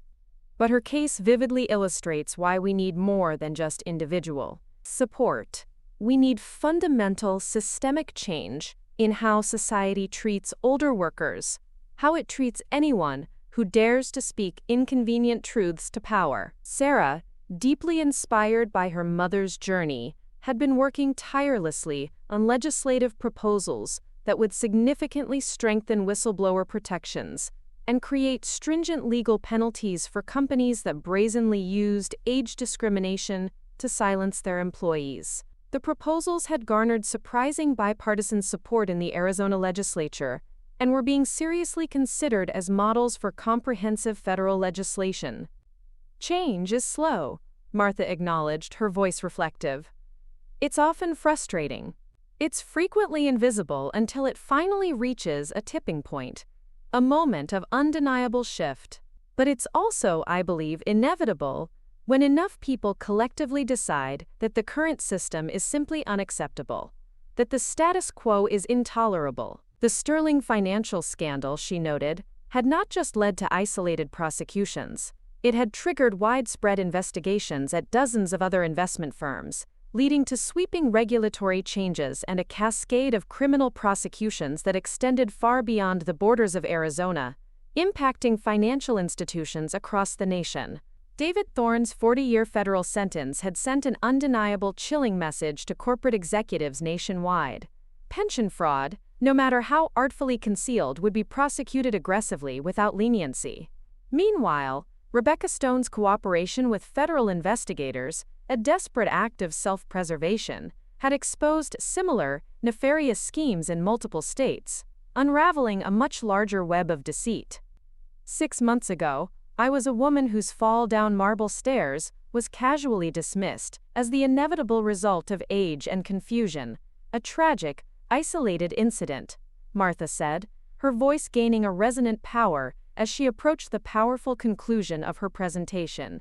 But her case vividly illustrates why we need more than just individual support. We need fundamental, systemic change in how society treats older workers, how it treats anyone who dares to speak inconvenient truths to power. Sarah, deeply inspired by her mother's journey, had been working tirelessly on legislative proposals that would significantly strengthen whistleblower protections and create stringent legal penalties for companies that brazenly used age discrimination to silence their employees. The proposals had garnered surprising bipartisan support in the Arizona legislature and were being seriously considered as models for comprehensive federal legislation. Change is slow, Martha acknowledged, her voice reflective. It's often frustrating. It's frequently invisible until it finally reaches a tipping point, a moment of undeniable shift. But it's also, I believe, inevitable when enough people collectively decide that the current system is simply unacceptable, that the status quo is intolerable. The Sterling financial scandal, she noted, had not just led to isolated prosecutions. It had triggered widespread investigations at dozens of other investment firms, leading to sweeping regulatory changes and a cascade of criminal prosecutions that extended far beyond the borders of Arizona, impacting financial institutions across the nation. David Thorne's 40-year federal sentence had sent an undeniable, chilling message to corporate executives nationwide. Pension fraud, no matter how artfully concealed, would be prosecuted aggressively without leniency. Meanwhile, Rebecca Stone's cooperation with federal investigators, a desperate act of self-preservation, had exposed similar, nefarious schemes in multiple states, unraveling a much larger web of deceit. 6 months ago, I was a woman whose fall down marble stairs was casually dismissed as the inevitable result of age and confusion, a tragic, isolated incident, Martha said, her voice gaining a resonant power as she approached the powerful conclusion of her presentation.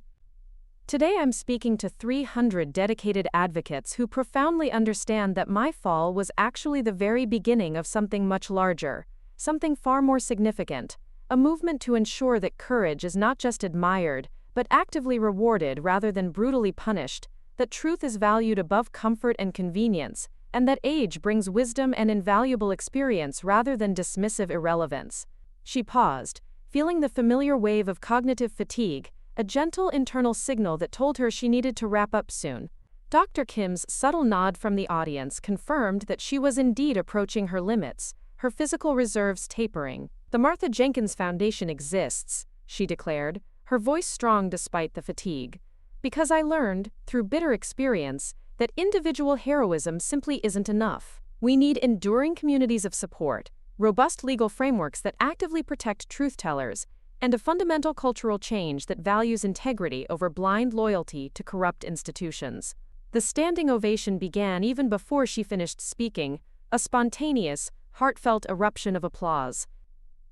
Today I'm speaking to 300 dedicated advocates who profoundly understand that my fall was actually the very beginning of something much larger, something far more significant, a movement to ensure that courage is not just admired, but actively rewarded rather than brutally punished, that truth is valued above comfort and convenience, and that age brings wisdom and invaluable experience rather than dismissive irrelevance. She paused, feeling the familiar wave of cognitive fatigue, a gentle internal signal that told her she needed to wrap up soon. Dr. Kim's subtle nod from the audience confirmed that she was indeed approaching her limits, her physical reserves tapering. The Martha Jenkins Foundation exists, she declared, her voice strong despite the fatigue, because I learned, through bitter experience, that individual heroism simply isn't enough. We need enduring communities of support, robust legal frameworks that actively protect truth-tellers, and a fundamental cultural change that values integrity over blind loyalty to corrupt institutions. The standing ovation began even before she finished speaking, a spontaneous, heartfelt eruption of applause.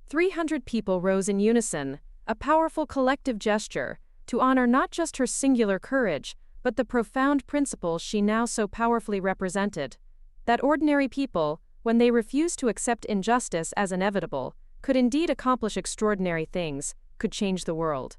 300 people rose in unison, a powerful collective gesture, to honor not just her singular courage, but the profound principles she now so powerfully represented. That ordinary people, when they refused to accept injustice as inevitable, could indeed accomplish extraordinary things, could change the world.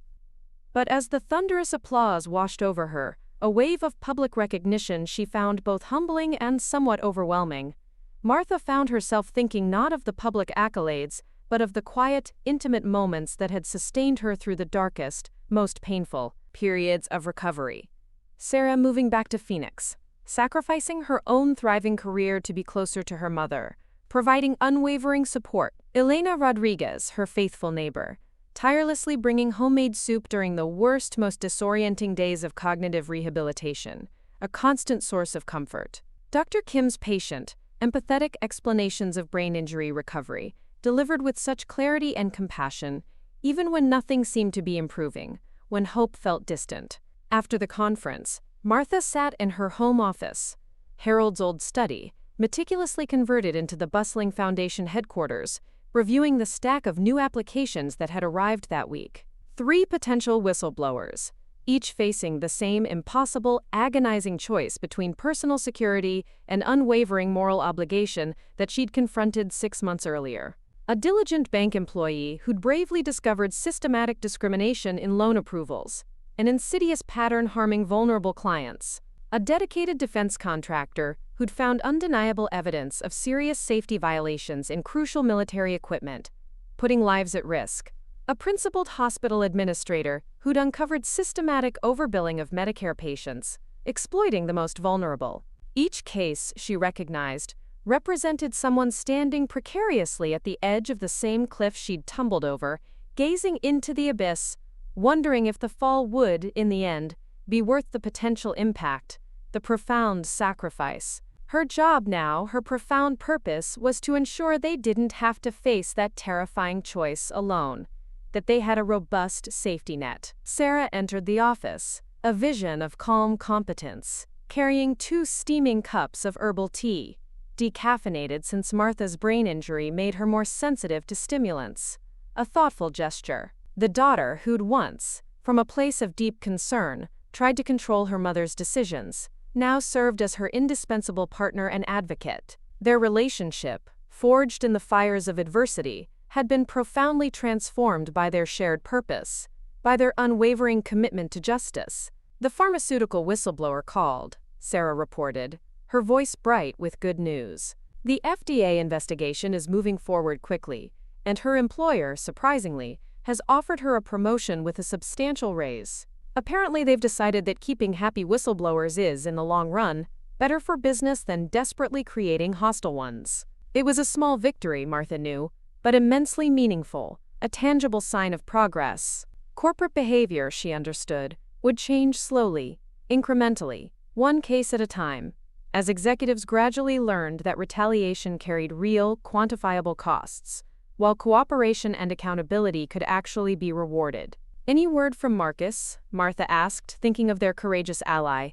But as the thunderous applause washed over her, a wave of public recognition she found both humbling and somewhat overwhelming. Martha found herself thinking not of the public accolades, but of the quiet, intimate moments that had sustained her through the darkest, most painful periods of recovery. Sarah moving back to Phoenix, sacrificing her own thriving career to be closer to her mother, providing unwavering support. Elena Rodriguez, her faithful neighbor, tirelessly bringing homemade soup during the worst, most disorienting days of cognitive rehabilitation, a constant source of comfort. Dr. Kim's patient, empathetic explanations of brain injury recovery, delivered with such clarity and compassion, even when nothing seemed to be improving, when hope felt distant. After the conference, Martha sat in her home office, Harold's old study, meticulously converted into the bustling foundation headquarters, reviewing the stack of new applications that had arrived that week. 3 potential whistleblowers, each facing the same impossible, agonizing choice between personal security and unwavering moral obligation that she'd confronted 6 months earlier. A diligent bank employee who'd bravely discovered systematic discrimination in loan approvals, an insidious pattern harming vulnerable clients. A dedicated defense contractor who'd found undeniable evidence of serious safety violations in crucial military equipment, putting lives at risk. A principled hospital administrator who'd uncovered systematic overbilling of Medicare patients, exploiting the most vulnerable. Each case, she recognized, represented someone standing precariously at the edge of the same cliff she'd tumbled over, gazing into the abyss, wondering if the fall would, in the end, be worth the potential impact, the profound sacrifice. Her job now, her profound purpose, was to ensure they didn't have to face that terrifying choice alone, that they had a robust safety net. Sarah entered the office, a vision of calm competence, carrying 2 steaming cups of herbal tea, decaffeinated since Martha's brain injury made her more sensitive to stimulants. A thoughtful gesture. The daughter who'd once, from a place of deep concern, tried to control her mother's decisions, now served as her indispensable partner and advocate. Their relationship, forged in the fires of adversity, had been profoundly transformed by their shared purpose, by their unwavering commitment to justice. The pharmaceutical whistleblower called, Sarah reported, her voice bright with good news. The FDA investigation is moving forward quickly, and her employer, surprisingly, has offered her a promotion with a substantial raise. Apparently, they've decided that keeping happy whistleblowers is, in the long run, better for business than desperately creating hostile ones. It was a small victory, Martha knew, but immensely meaningful, a tangible sign of progress. Corporate behavior, she understood, would change slowly, incrementally, one case at a time, as executives gradually learned that retaliation carried real, quantifiable costs, while cooperation and accountability could actually be rewarded. "Any word from Marcus?" Martha asked, thinking of their courageous ally.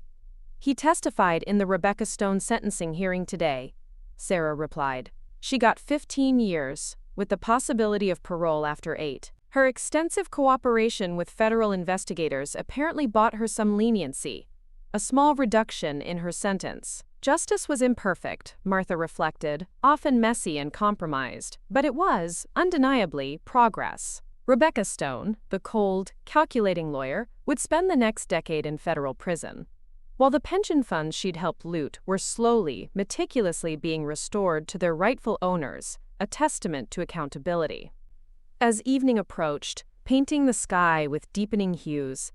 "He testified in the Rebecca Stone sentencing hearing today," Sarah replied. "She got 15 years, with the possibility of parole after 8. Her extensive cooperation with federal investigators apparently bought her some leniency, a small reduction in her sentence. Justice was imperfect, Martha reflected, often messy and compromised, but it was, undeniably, progress. Rebecca Stone, the cold, calculating lawyer, would spend the next decade in federal prison, while the pension funds she'd helped loot were slowly, meticulously being restored to their rightful owners, a testament to accountability. As evening approached, painting the sky with deepening hues,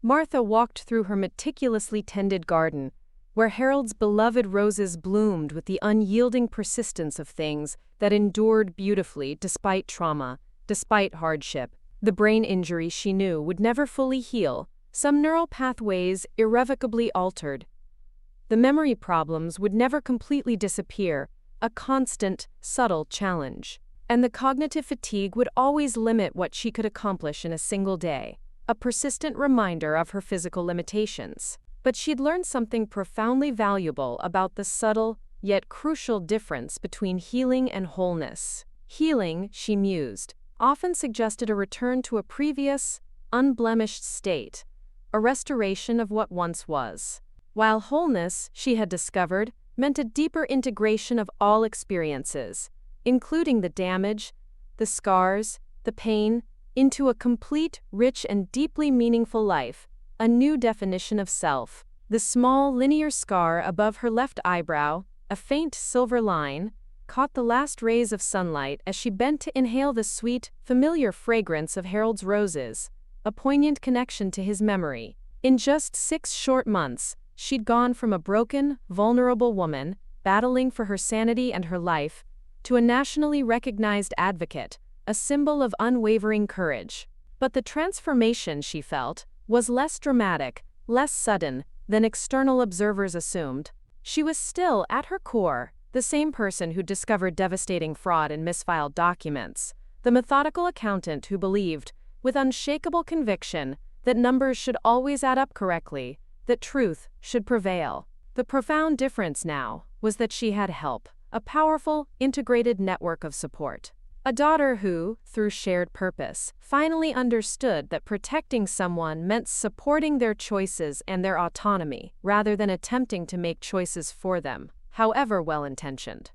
Martha walked through her meticulously tended garden, where Harold's beloved roses bloomed with the unyielding persistence of things that endured beautifully despite trauma, despite hardship. The brain injury she knew would never fully heal, some neural pathways irrevocably altered. The memory problems would never completely disappear, a constant, subtle challenge. And the cognitive fatigue would always limit what she could accomplish in a single day, a persistent reminder of her physical limitations. But she'd learned something profoundly valuable about the subtle, yet crucial difference between healing and wholeness. Healing, she mused, often suggested a return to a previous, unblemished state, a restoration of what once was. While wholeness, she had discovered, meant a deeper integration of all experiences, including the damage, the scars, the pain, into a complete, rich, and deeply meaningful life, a new definition of self. The small, linear scar above her left eyebrow, a faint silver line, caught the last rays of sunlight as she bent to inhale the sweet, familiar fragrance of Harold's roses, a poignant connection to his memory. In just 6 short months, she'd gone from a broken, vulnerable woman, battling for her sanity and her life, to a nationally recognized advocate, a symbol of unwavering courage. But the transformation, she felt, was less dramatic, less sudden than external observers assumed. She was still, at her core, the same person who discovered devastating fraud in misfiled documents, the methodical accountant who believed, with unshakable conviction, that numbers should always add up correctly, that truth should prevail. The profound difference now was that she had help, a powerful, integrated network of support. A daughter who, through shared purpose, finally understood that protecting someone meant supporting their choices and their autonomy, rather than attempting to make choices for them, however well-intentioned.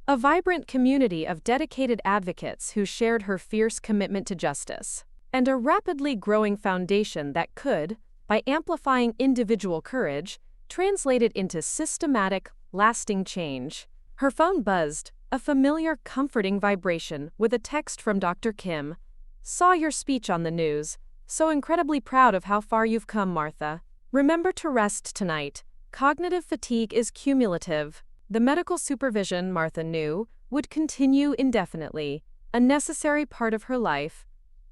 A vibrant community of dedicated advocates who shared her fierce commitment to justice, and a rapidly growing foundation that could, by amplifying individual courage, translate it into systematic, lasting change. Her phone buzzed, a familiar, comforting vibration with a text from Dr. Kim. "Saw your speech on the news. So incredibly proud of how far you've come, Martha. Remember to rest tonight. Cognitive fatigue is cumulative." The medical supervision, Martha knew, would continue indefinitely, a necessary part of her life.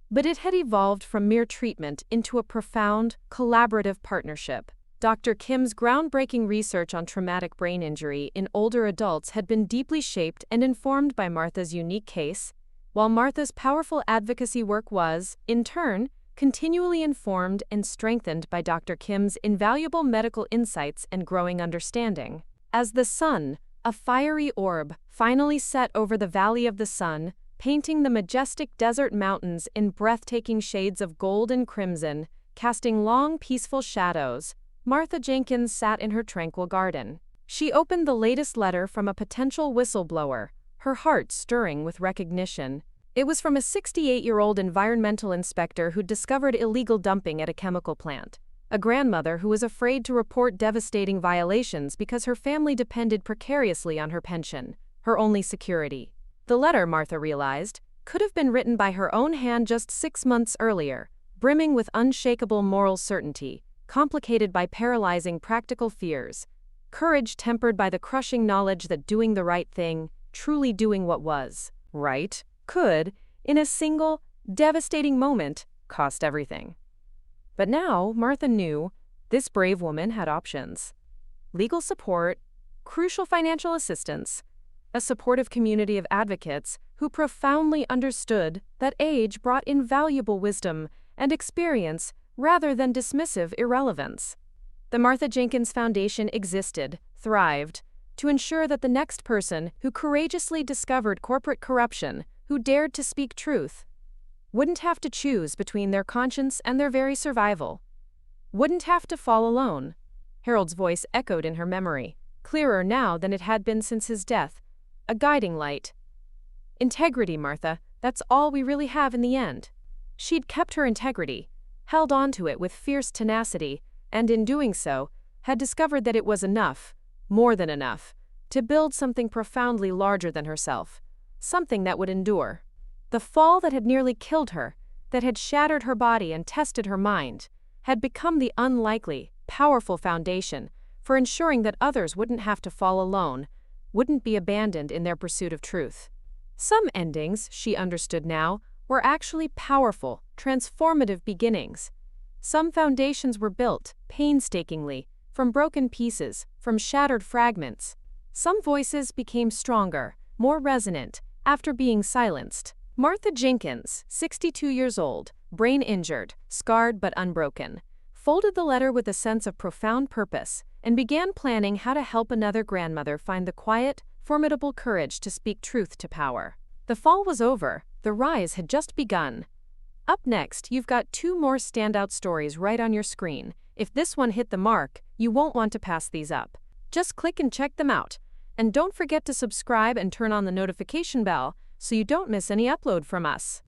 But it had evolved from mere treatment into a profound, collaborative partnership. Dr. Kim's groundbreaking research on traumatic brain injury in older adults had been deeply shaped and informed by Martha's unique case, while Martha's powerful advocacy work was, in turn, continually informed and strengthened by Dr. Kim's invaluable medical insights and growing understanding. As the sun, a fiery orb, finally set over the Valley of the Sun, painting the majestic desert mountains in breathtaking shades of gold and crimson, casting long, peaceful shadows, Martha Jenkins sat in her tranquil garden. She opened the latest letter from a potential whistleblower, her heart stirring with recognition. It was from a 68-year-old environmental inspector who'd discovered illegal dumping at a chemical plant, a grandmother who was afraid to report devastating violations because her family depended precariously on her pension, her only security. The letter, Martha realized, could have been written by her own hand just 6 months earlier, brimming with unshakable moral certainty, complicated by paralyzing practical fears, courage tempered by the crushing knowledge that doing the right thing, truly doing what was right, could, in a single, devastating moment, cost everything. But now, Martha knew, this brave woman had options. Legal support, crucial financial assistance, a supportive community of advocates who profoundly understood that age brought invaluable wisdom and experience rather than dismissive irrelevance. The Martha Jenkins Foundation existed, thrived, to ensure that the next person who courageously discovered corporate corruption, who dared to speak truth, wouldn't have to choose between their conscience and their very survival. Wouldn't have to fall alone. Harold's voice echoed in her memory, clearer now than it had been since his death, a guiding light. Integrity, Martha, that's all we really have in the end. She'd kept her integrity, held on to it with fierce tenacity, and in doing so, had discovered that it was enough, more than enough, to build something profoundly larger than herself, something that would endure. The fall that had nearly killed her, that had shattered her body and tested her mind, had become the unlikely, powerful foundation for ensuring that others wouldn't have to fall alone, wouldn't be abandoned in their pursuit of truth. Some endings, she understood now, were actually powerful, transformative beginnings. Some foundations were built, painstakingly, from broken pieces, from shattered fragments. Some voices became stronger, more resonant, after being silenced. Martha Jenkins, 62 years old, brain injured, scarred but unbroken, folded the letter with a sense of profound purpose and began planning how to help another grandmother find the quiet, formidable courage to speak truth to power. The fall was over, the rise had just begun. Up next, you've got 2 more standout stories right on your screen. If this one hit the mark, you won't want to pass these up. Just click and check them out. And don't forget to subscribe and turn on the notification bell so you don't miss any upload from us.